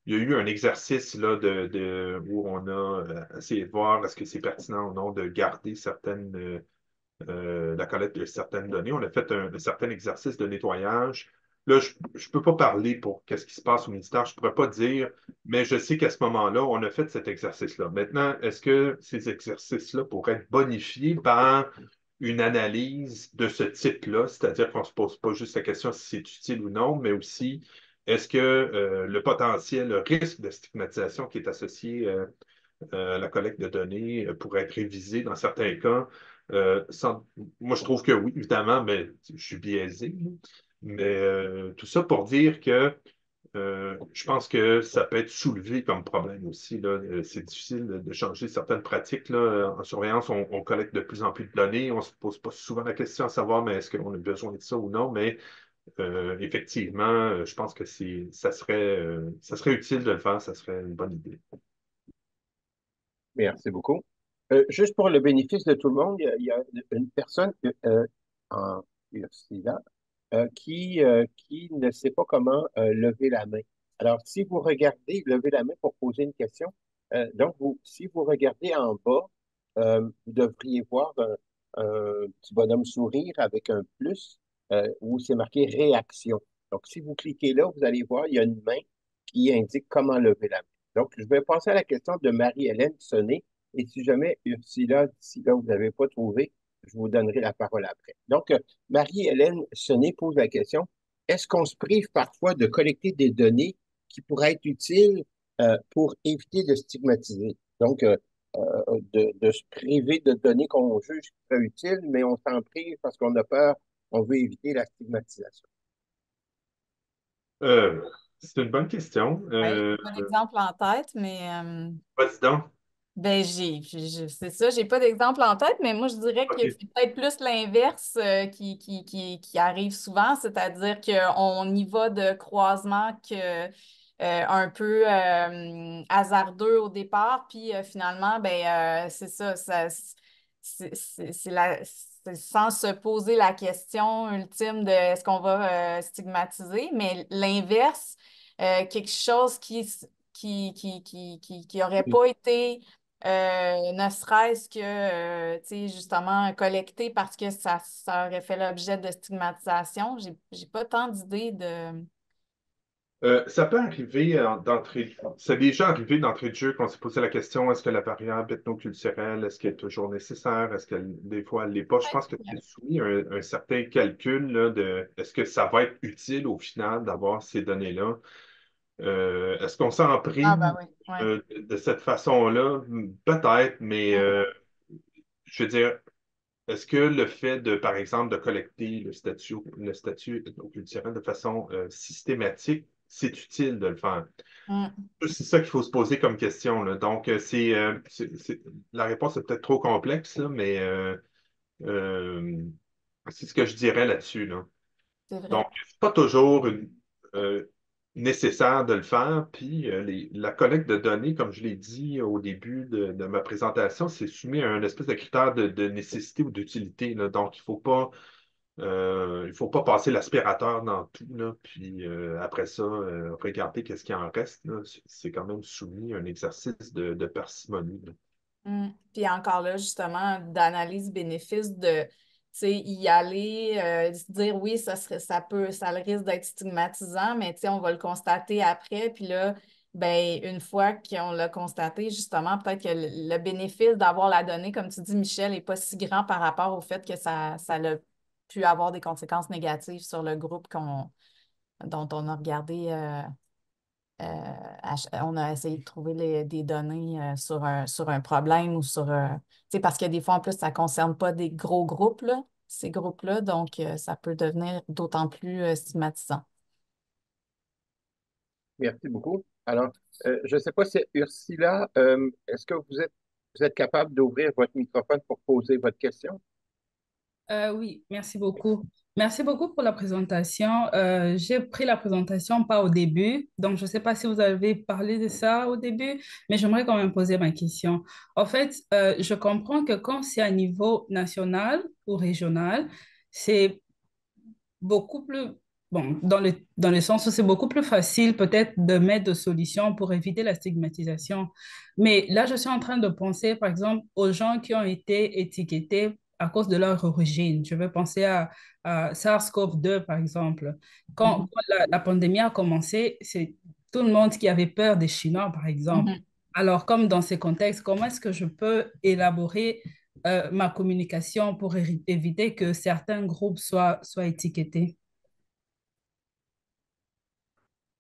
il y a eu un exercice là, où on a essayé de voir est-ce que c'est pertinent ou non de garder la collecte de certaines données. On a fait un certain exercice de nettoyage. Là, je ne peux pas parler pour qu'est-ce qui se passe au ministère, je ne pourrais pas dire, mais je sais qu'à ce moment-là, on a fait cet exercice-là. Maintenant, est-ce que ces exercices-là pourraient être bonifiés par une analyse de ce type-là, c'est-à-dire qu'on ne se pose pas juste la question si c'est utile ou non, mais aussi est-ce que le potentiel, le risque de stigmatisation qui est associé à la collecte de données pourrait être révisé dans certains cas. Moi, je trouve que oui, évidemment, mais je suis biaisé. Là. Mais tout ça pour dire que je pense que ça peut être soulevé comme problème aussi. Là. C'est difficile de changer certaines pratiques. Là. En surveillance, on collecte de plus en plus de données. On ne se pose pas souvent la question à savoir mais est-ce qu'on a besoin de ça ou non. Mais effectivement, je pense que ça serait utile de le faire. Ça serait une bonne idée. Merci beaucoup. Juste pour le bénéfice de tout le monde, il y a une personne en Ursula qui ne sait pas comment lever la main. Alors, si vous regardez, levez la main pour poser une question. Donc, si vous regardez en bas, vous devriez voir un petit bonhomme sourire avec un plus où c'est marqué réaction. Donc, si vous cliquez là, vous allez voir, il y a une main qui indique comment lever la main. Donc, je vais passer à la question de Marie-Hélène Sonnet. Et si jamais Ursula, d'ici là, vous n'avez pas trouvé, je vous donnerai la parole après. Donc, Marie-Hélène Sonnet pose la question, est-ce qu'on se prive parfois de collecter des données qui pourraient être utiles pour éviter de stigmatiser? Donc, de se priver de données qu'on juge qui seraient utiles, mais on s'en prive parce qu'on a peur, on veut éviter la stigmatisation. Euh, c'est une bonne question. Oui, pas d'exemple en tête, mais Vas-y donc. ben c'est ça, j'ai pas d'exemple en tête, mais moi je dirais que OK. c'est peut-être plus l'inverse qui arrive souvent, c'est-à-dire qu'on y va de croisement un peu hasardeux au départ, puis finalement, ben c'est ça, c'est sans se poser la question ultime de est-ce qu'on va stigmatiser, mais l'inverse, quelque chose qui aurait pas été ne serait-ce que, tu sais, justement, collecté parce que ça aurait fait l'objet de stigmatisation. J'ai pas tant d'idées de... Ça peut arriver d'entrée. C'est déjà arrivé d'entrée de jeu qu'on s'est posé la question est-ce que la variable ethnoculturelle, est-ce qu'elle est toujours nécessaire? Est-ce qu'elle, des fois, elle ne l'est pas? Je pense que c'est soumis à un certain calcul là, de est-ce que ça va être utile au final d'avoir ces données-là? Est-ce qu'on s'en Ah, prive ben oui, ouais. de cette façon-là? Peut-être, mais Mm, je veux dire, est-ce que le fait de, par exemple, de collecter le statut culturel de façon systématique, c'est utile de le faire? mm. C'est ça qu'il faut se poser comme question, là. Donc, la réponse est peut-être trop complexe, là, mais euh, c'est ce que je dirais là-dessus, là. C'est Donc, vrai. c'est pas toujours euh, nécessaire de le faire. Puis, la collecte de données, comme je l'ai dit au début de ma présentation, c'est soumis à un espèce de critère de nécessité ou d'utilité, là. Donc, il faut pas passer l'aspirateur dans tout, là, puis après ça, regarder qu'est-ce qu'il en reste, là. C'est quand même soumis à un exercice de parcimonie, là. Mm. Puis encore là, justement, d'analyse bénéfice de, tu sais, y aller, se dire oui, ça a le risque d'être stigmatisant, mais tu sais, on va le constater après. Puis là, ben, une fois qu'on l'a constaté, justement, peut-être que le bénéfice d'avoir la donnée, comme tu dis, Michel, n'est pas si grand par rapport au fait que ça a pu avoir des conséquences négatives sur le groupe dont on a regardé On a essayé de trouver des données sur un problème ou tu sais, parce que des fois, en plus, ça ne concerne pas des gros groupes, là, ces groupes-là, donc ça peut devenir d'autant plus stigmatisant. Merci beaucoup. Alors, je ne sais pas si Ursula, est-ce que vous êtes capable d'ouvrir votre microphone pour poser votre question? Oui, merci beaucoup. Merci beaucoup pour la présentation. J'ai pris la présentation pas au début, donc je ne sais pas si vous avez parlé de ça au début, mais j'aimerais quand même poser ma question. En fait, je comprends que quand c'est à niveau national ou régional, c'est beaucoup plus, bon, dans le sens où c'est beaucoup plus facile peut-être de mettre des solutions pour éviter la stigmatisation. Mais là, je suis en train de penser, par exemple, aux gens qui ont été étiquetés à cause de leur origine. Je veux penser à SARS-CoV-2, par exemple. Mhm. Quand la pandémie a commencé, c'est tout le monde qui avait peur des Chinois, par exemple. Mhm. Alors, comme dans ces contextes, comment est-ce que je peux élaborer ma communication pour éviter que certains groupes soient étiquetés?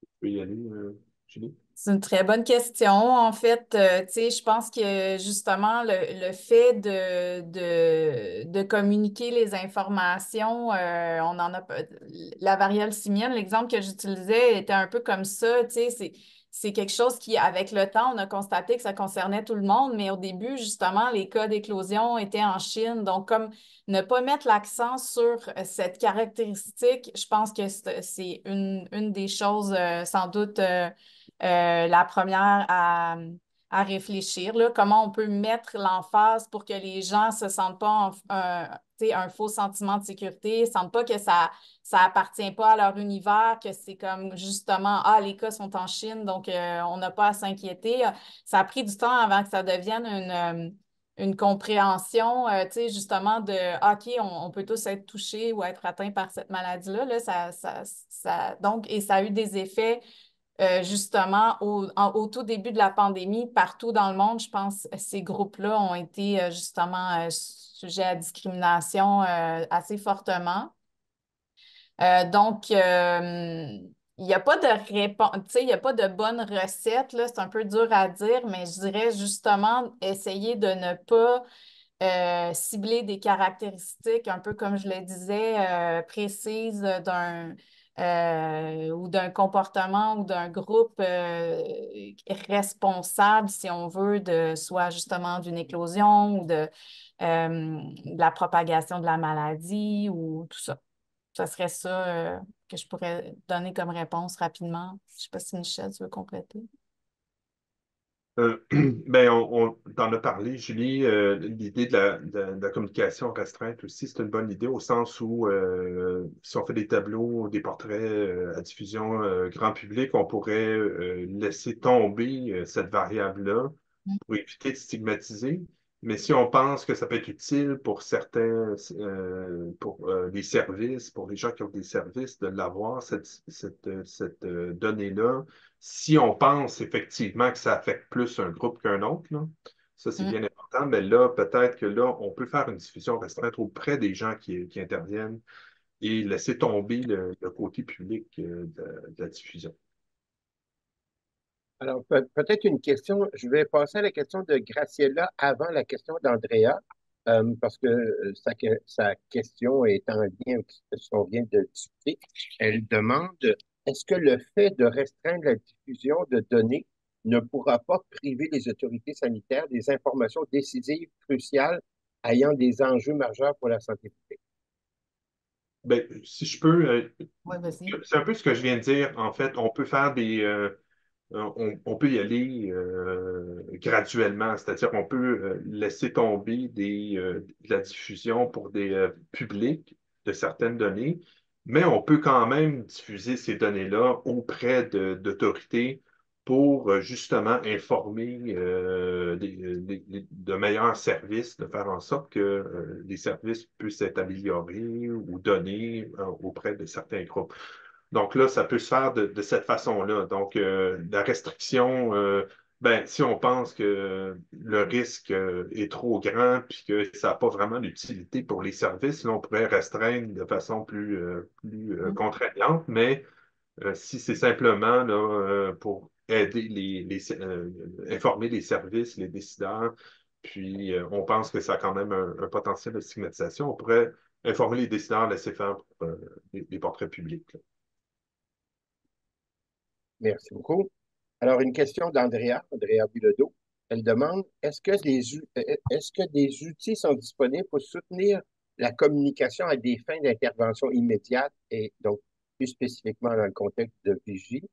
Tu peux y aller, Julie? C'est une très bonne question. En fait, tu sais, je pense que justement, le fait de communiquer les informations, on en a, la variole simienne, l'exemple que j'utilisais était un peu comme ça, tu sais, c'est quelque chose qui, avec le temps, on a constaté que ça concernait tout le monde, mais au début, justement, les cas d'éclosion étaient en Chine. Donc, comme ne pas mettre l'accent sur cette caractéristique, je pense que c'est une des choses, sans doute, la première à réfléchir, là, comment on peut mettre l'emphase pour que les gens ne se sentent pas tu sais, un faux sentiment de sécurité, ne sentent pas que ça appartient pas à leur univers, que c'est comme justement, ah, les cas sont en Chine, donc on n'a pas à s'inquiéter. Ça a pris du temps avant que ça devienne une compréhension, tu sais, justement de, ah, OK, on peut tous être touchés ou être atteints par cette maladie-là. Là, donc, et ça a eu des effets justement, au tout début de la pandémie, partout dans le monde, je pense que ces groupes-là ont été justement sujets à discrimination assez fortement. Donc, il n'y a pas de réponse, tu sais, il n'y a pas de bonne recette, là, c'est un peu dur à dire, mais je dirais justement essayer de ne pas cibler des caractéristiques, un peu comme je le disais, précises ou d'un comportement ou d'un groupe responsable, si on veut, de soit justement d'une éclosion ou de la propagation de la maladie ou tout ça. Ça serait ça que je pourrais donner comme réponse rapidement. Je ne sais pas si Michel, tu veux compléter. Ben, t'en a parlé, Julie. L'idée de la communication restreinte aussi, c'est une bonne idée au sens où si on fait des tableaux, des portraits à diffusion grand public, on pourrait laisser tomber cette variable-là pour éviter de stigmatiser. Mais si on pense que ça peut être utile pour certains, pour les services, pour les gens qui ont des services, de l'avoir, cette donnée-là, si on pense effectivement que ça affecte plus un groupe qu'un autre, là, ça c'est bien important, mais là, peut-être que là, on peut faire une diffusion restreinte auprès des gens qui interviennent et laisser tomber le côté public de la diffusion. Alors, peut-être une question. Je vais passer à la question de Graciela avant la question d'Andrea, parce que sa question est en lien avec ce qu'on vient de discuter. Elle demande, est-ce que le fait de restreindre la diffusion de données ne pourra pas priver les autorités sanitaires des informations décisives, cruciales, ayant des enjeux majeurs pour la santé publique? Ben, si je peux, Oui, vas-y. c'est un peu ce que je viens de dire. En fait, on peut faire on peut y aller graduellement, c'est-à-dire qu'on peut laisser tomber de la diffusion pour des publics de certaines données, mais on peut quand même diffuser ces données-là auprès d'autorités pour justement informer de meilleurs services, de faire en sorte que les services puissent être améliorés ou donnés auprès de certains groupes. Donc là, ça peut se faire de cette façon-là. Donc, la restriction, ben, si on pense que le risque est trop grand puis que ça n'a pas vraiment d'utilité pour les services, là, on pourrait restreindre de façon plus contraignante, mais Si c'est simplement là, pour aider informer les services, les décideurs, puis on pense que ça a quand même un potentiel de stigmatisation, on pourrait informer les décideurs, laisser faire pour les portraits publics, là. Merci beaucoup. Alors, une question Andrea Bilodeau. Elle demande, est-ce que des outils sont disponibles pour soutenir la communication à des fins d'intervention immédiate et donc plus spécifiquement dans le contexte de vigie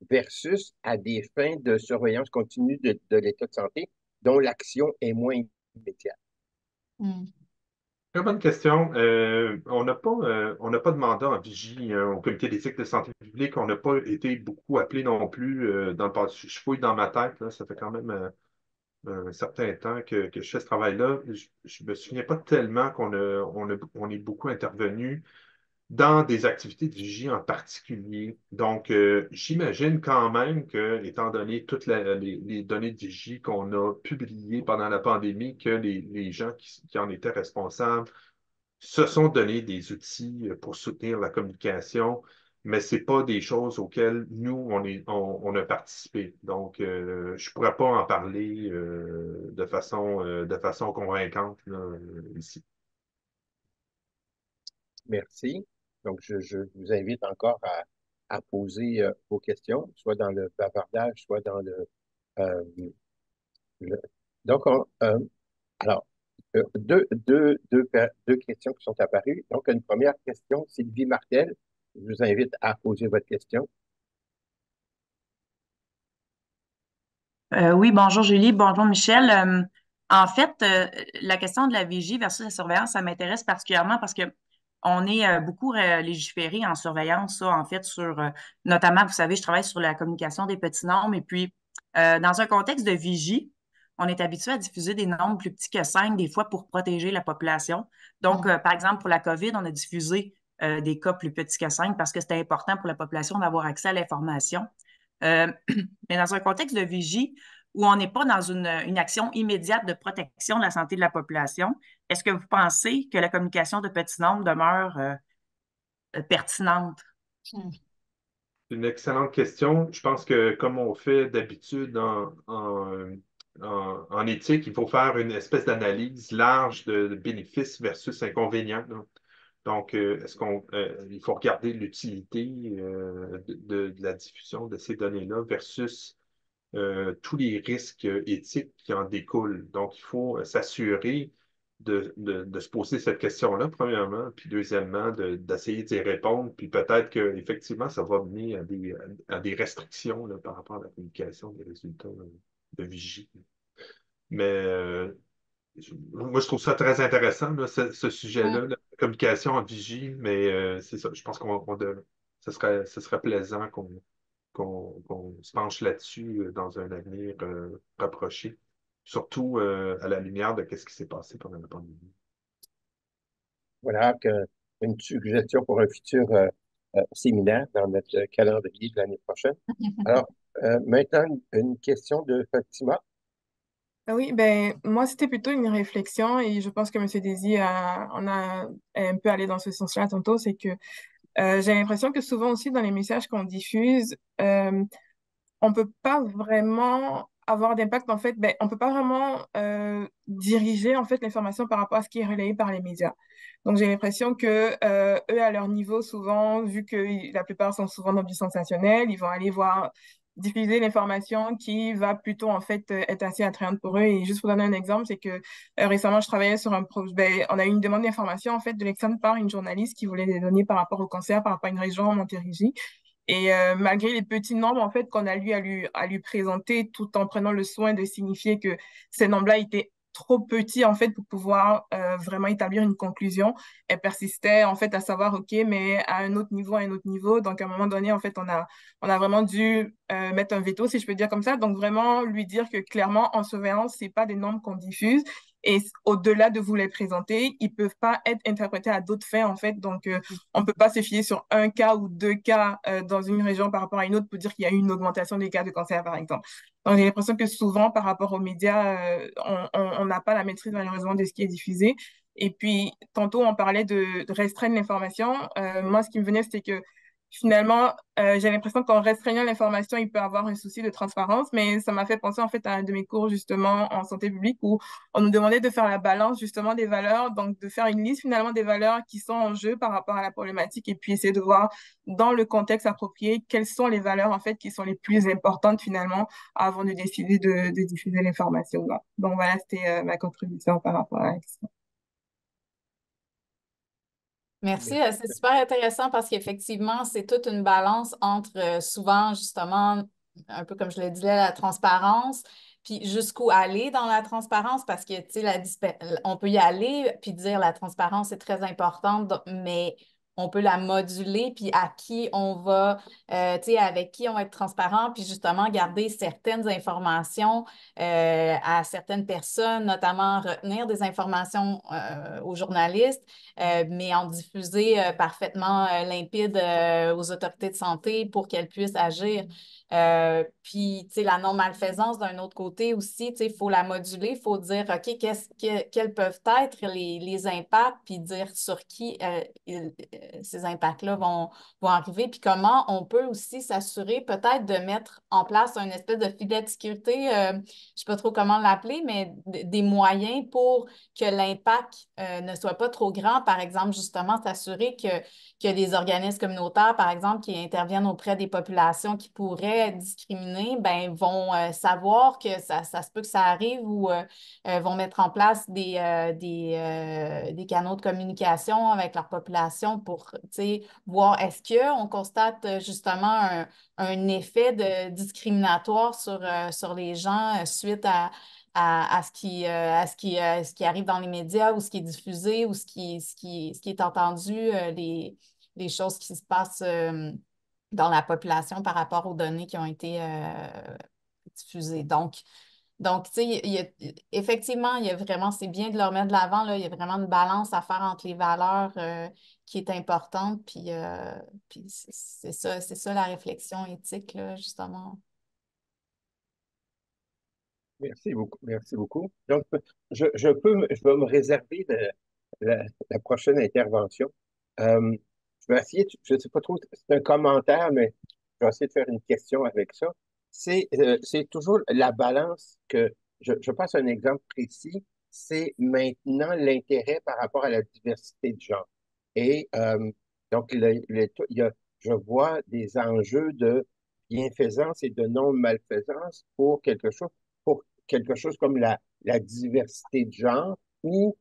versus à des fins de surveillance continue de l'état de santé dont l'action est moins immédiate? Hmm. Très bonne question. On n'a pas de mandat en vigie au comité d'éthique de santé publique. On n'a pas été beaucoup appelé non plus dans le passé. Je fouille dans ma tête, là, ça fait quand même un certain temps que je fais ce travail-là. Je me souviens pas tellement on est beaucoup intervenu dans des activités de vigie en particulier. Donc, j'imagine quand même que, étant donné toutes les données de vigie qu'on a publiées pendant la pandémie, que les gens qui en étaient responsables se sont donné des outils pour soutenir la communication, mais ce n'est pas des choses auxquelles nous, on a participé. Donc, je ne pourrais pas en parler de façon convaincante là, ici. Merci. Donc, je vous invite encore à poser vos questions, soit dans le bavardage, soit dans euh, le- donc, alors, deux questions qui sont apparues. Donc, une première question, Sylvie Martel. Je vous invite à poser votre question. Oui, bonjour Julie, bonjour Michel. En fait, la question de la vigie versus la surveillance, ça m'intéresse particulièrement parce que on est beaucoup légiféré en surveillance, ça, en fait, notamment, vous savez, je travaille sur la communication des petits nombres et puis dans un contexte de vigie, on est habitué à diffuser des nombres plus petits que 5 des fois pour protéger la population. Donc, par exemple, pour la COVID, on a diffusé des cas plus petits que 5 parce que c'était important pour la population d'avoir accès à l'information. Euh, mais dans un contexte de vigie où on n'est pas dans une action immédiate de protection de la santé de la population, est-ce que vous pensez que la communication de petits nombres demeure pertinente? Hmm. Une excellente question. Je pense que comme on fait d'habitude en éthique, il faut faire une espèce d'analyse large de bénéfices versus inconvénients, là. Donc, il faut regarder l'utilité de la diffusion de ces données-là versus tous les risques éthiques qui en découlent. Donc, il faut s'assurer de se poser cette question-là, premièrement, puis deuxièmement, d'essayer d'y répondre, puis peut-être qu'effectivement, ça va mener à des restrictions là, par rapport à la publication des résultats de vigie. Mais moi, je trouve ça très intéressant, là, ce sujet-là, Ouais. la communication en vigie, mais c'est ça, je pense ce serait plaisant qu'on se penche là-dessus dans un avenir rapproché, surtout à la lumière de ce qui s'est passé pendant la pandémie. Voilà une suggestion pour un futur séminaire dans notre calendrier de l'année prochaine. Alors, maintenant, une question de Fatima. Ah oui, ben moi c'était plutôt une réflexion et je pense que M. Désy on a un peu allé dans ce sens-là tantôt, c'est que j'ai l'impression que souvent aussi dans les messages qu'on diffuse, on peut pas vraiment avoir d'impact en fait, ben on peut pas vraiment diriger en fait l'information par rapport à ce qui est relayé par les médias. Donc j'ai l'impression que eux à leur niveau souvent, vu que la plupart sont souvent dans du sensationnel, ils vont aller voir diffuser l'information qui va plutôt en fait être assez attrayante pour eux. Et juste pour donner un exemple, c'est que récemment je travaillais sur ben on a eu une demande d'information en fait de l'Exxon par une journaliste qui voulait des données par rapport au cancer, par rapport à une région en Montérégie. Et malgré les petits nombres en fait qu'on a à lui présenter, tout en prenant le soin de signifier que ces nombres-là étaient trop petits en fait pour pouvoir vraiment établir une conclusion, elle persistait en fait à savoir ok mais à un autre niveau, à un autre niveau. Donc à un moment donné en fait on a vraiment dû mettre un veto si je peux dire comme ça. Donc vraiment lui dire que clairement en surveillance c'est pas des nombres qu'on diffuse. Et au-delà de vous les présenter, ils peuvent pas être interprétés à d'autres fins, en fait. Donc, on peut pas se fier sur un cas ou deux cas dans une région par rapport à une autre pour dire qu'il y a eu une augmentation des cas de cancer, par exemple. Donc, j'ai l'impression que souvent, par rapport aux médias, on n'a pas la maîtrise, malheureusement, de ce qui est diffusé. Et puis, tantôt, on parlait de restreindre l'information. Moi, ce qui me venait, c'était que finalement, j'ai l'impression qu'en restreignant l'information, il peut avoir un souci de transparence, mais ça m'a fait penser en fait à un de mes cours justement en santé publique où on nous demandait de faire la balance justement des valeurs, donc de faire une liste finalement des valeurs qui sont en jeu par rapport à la problématique et puis essayer de voir dans le contexte approprié quelles sont les valeurs en fait qui sont les plus importantes finalement avant de décider de diffuser l'information. Donc voilà, c'était ma contribution par rapport à la question. Merci, Merci. c'est super intéressant parce qu'effectivement, c'est toute une balance entre souvent, justement, un peu comme je le disais, la transparence, puis jusqu'où aller dans la transparence parce que, tu sais, on peut y aller puis dire la transparence est très importante, mais on peut la moduler, puis à qui on va, tu sais, avec qui on va être transparent, puis justement garder certaines informations à certaines personnes, notamment retenir des informations aux journalistes mais en diffuser parfaitement limpide aux autorités de santé pour qu'elles puissent agir. Puis, tu sais, la non-malfaisance d'un autre côté aussi, tu sais, il faut la moduler, il faut dire, OK, quels peuvent être les impacts, puis dire sur qui ces impacts-là vont arriver, puis comment on peut aussi s'assurer peut-être de mettre en place un espèce de filet de sécurité, je ne sais pas trop comment l'appeler, mais des moyens pour que l'impact ne soit pas trop grand. Par exemple, justement, s'assurer que les organismes communautaires, par exemple, qui interviennent auprès des populations qui pourraient être discriminées, ben, vont savoir que ça se peut que ça arrive ou vont mettre en place des canaux de communication avec leur population pour, tu sais, voir est-ce qu'on constate justement un effet discriminatoire sur les gens suite à ce qui arrive dans les médias ou ce qui est diffusé ou ce qui est entendu, les choses qui se passent dans la population par rapport aux données qui ont été diffusées. Donc, tu sais, effectivement, il y a vraiment, c'est bien de le remettre de l'avant, là, il y a vraiment une balance à faire entre les valeurs qui est importante, puis c'est ça la réflexion éthique, là, justement. Merci beaucoup. Merci beaucoup. Donc, je vais me réserver la prochaine intervention. Euh, je vais essayer, je ne sais pas trop, c'est un commentaire, mais je vais essayer de faire une question avec ça. C'est toujours la balance que, je passe un exemple précis, c'est maintenant l'intérêt par rapport à la diversité de genre. Et donc, je vois des enjeux de bienfaisance et de non-malfaisance pour quelque chose comme la diversité de genre, où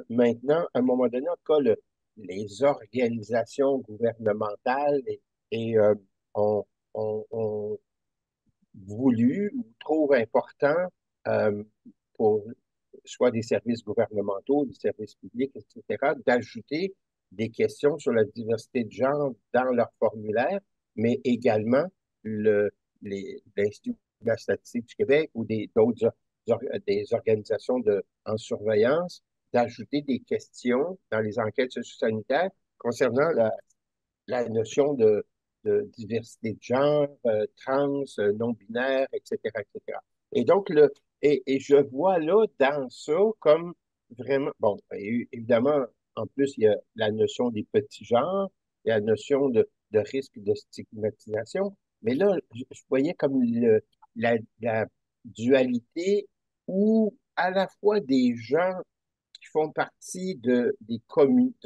maintenant, à un moment donné, en tout cas, les organisations gouvernementales ont, ont voulu ou trouvent important euh, pour soit des services gouvernementaux, des services publics, etc., d'ajouter des questions sur la diversité de genre dans leur formulaire, mais également l'Institut de la statistique du Québec ou des organisations en surveillance d'ajouter des questions dans les enquêtes socio-sanitaires concernant la notion de diversité de genre, trans, non-binaire, etc., etc. Et donc, et je vois là dans ça comme vraiment, bon, évidemment, en plus, il y a la notion des petits genres, il y a la notion de risque de stigmatisation, mais là, je voyais comme la dualité où à la fois des gens qui font partie de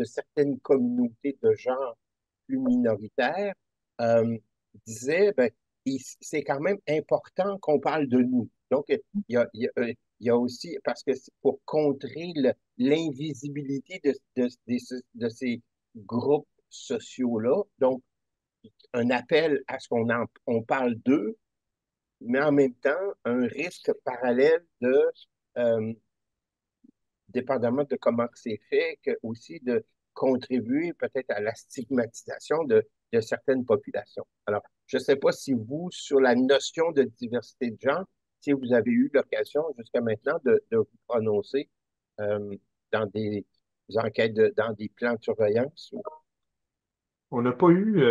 certaines communautés de genre plus minoritaires, euh, disaient, ben, c'est quand même important qu'on parle de nous. Donc, il y a aussi, parce que c'est pour contrer l'invisibilité de ces groupes sociaux-là, donc un appel à ce on parle d'eux, mais en même temps, un risque parallèle euh, dépendamment de comment c'est fait, que aussi de contribuer peut-être à la stigmatisation de certaines populations. Alors, je ne sais pas si vous, sur la notion de diversité de genre, si vous avez eu l'occasion jusqu'à maintenant de vous prononcer euh, dans des enquêtes, dans des plans de surveillance. On n'a pas eu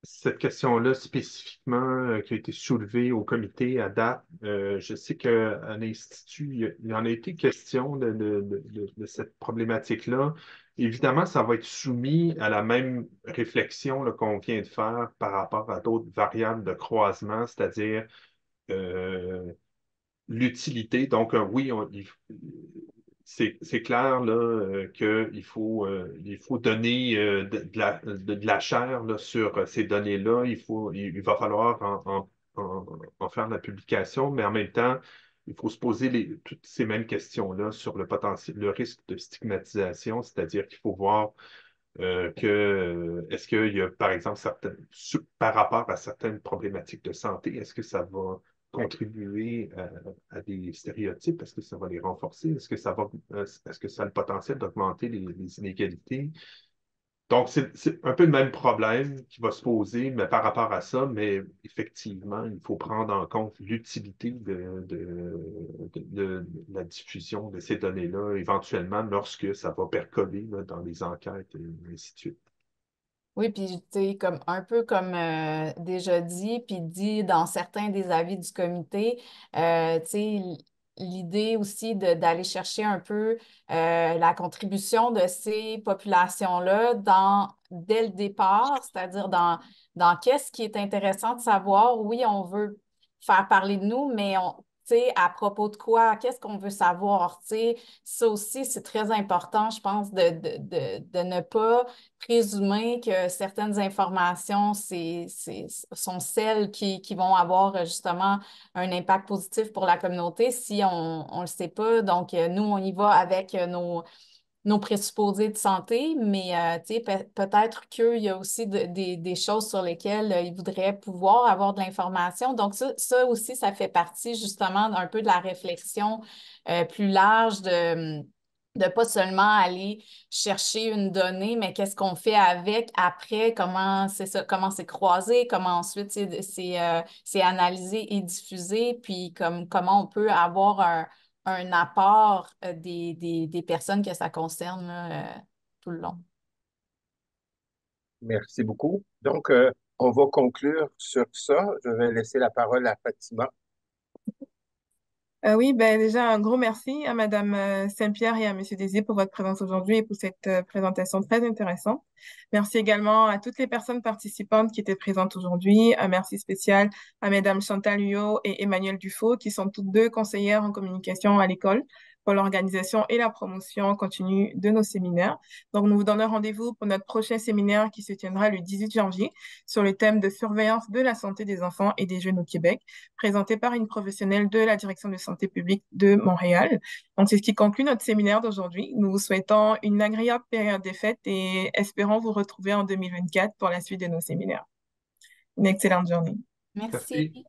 cette question-là spécifiquement qui a été soulevée au comité à date. Je sais qu'à l'Institut, il y en a été question de cette problématique-là, évidemment, ça va être soumis à la même réflexion là, qu'on vient de faire par rapport à d'autres variables de croisement, c'est-à-dire euh, l'utilité. Donc, oui, c'est clair là, il faut donner de la chair là, sur ces données-là. Il va falloir en faire la publication, mais en même temps, il faut se poser toutes ces mêmes questions-là sur le potentiel, le risque de stigmatisation, c'est-à-dire qu'il faut voir est-ce qu'il y a, par exemple, par rapport à certaines problématiques de santé, est-ce que ça va contribuer à des stéréotypes? Est-ce que ça va les renforcer? Est-ce que ça a le potentiel d'augmenter les inégalités? Donc, c'est un peu le même problème qui va se poser, mais par rapport à ça, mais effectivement, il faut prendre en compte l'utilité de la diffusion de ces données-là, éventuellement, lorsque ça va percoler là, dans les enquêtes et ainsi de suite. Oui, puis tu sais, comme un peu comme déjà dit, puis dit dans certains des avis du comité, tu sais, l'idée aussi d'aller chercher un peu la contribution de ces populations-là dès le départ, c'est-à-dire dans qu'est-ce qui est intéressant de savoir. Oui, on veut faire parler de nous, mais tu sais, à propos de quoi, qu'est-ce qu'on veut savoir, tu sais, ça aussi, c'est très important, je pense, de ne pas présumer que certaines informations sont celles qui vont avoir justement un impact positif pour la communauté si on ne le sait pas. Donc, nous, on y va avec nos présupposés de santé, mais tu sais, peut-être qu'il y a aussi des choses sur lesquelles ils voudraient pouvoir avoir de l'information. Donc, ça aussi, ça fait partie justement d'un peu de la réflexion plus large de pas seulement aller chercher une donnée, mais qu'est-ce qu'on fait avec après, comment c'est ça, comment c'est croisé, comment ensuite c'est analysé et diffusé, puis comment on peut avoir un apport des personnes que ça concerne là, tout le long. Merci beaucoup. Donc, on va conclure sur ça. Je vais laisser la parole à Fatima. Oui, ben déjà un gros merci à Madame Saint-Pierre et à Monsieur Désir pour votre présence aujourd'hui et pour cette présentation très intéressante. Merci également à toutes les personnes participantes qui étaient présentes aujourd'hui. Un merci spécial à Mesdames Chantal Huyot et Emmanuel Dufaux, qui sont toutes deux conseillères en communication à l'école pour l'organisation et la promotion continue de nos séminaires. Donc, nous vous donnons rendez-vous pour notre prochain séminaire qui se tiendra le 18 janvier sur le thème de surveillance de la santé des enfants et des jeunes au Québec, présenté par une professionnelle de la Direction de santé publique de Montréal. Donc, c'est ce qui conclut notre séminaire d'aujourd'hui. Nous vous souhaitons une agréable période des fêtes et espérons vous retrouver en 2024 pour la suite de nos séminaires. Une excellente journée. Merci. Merci.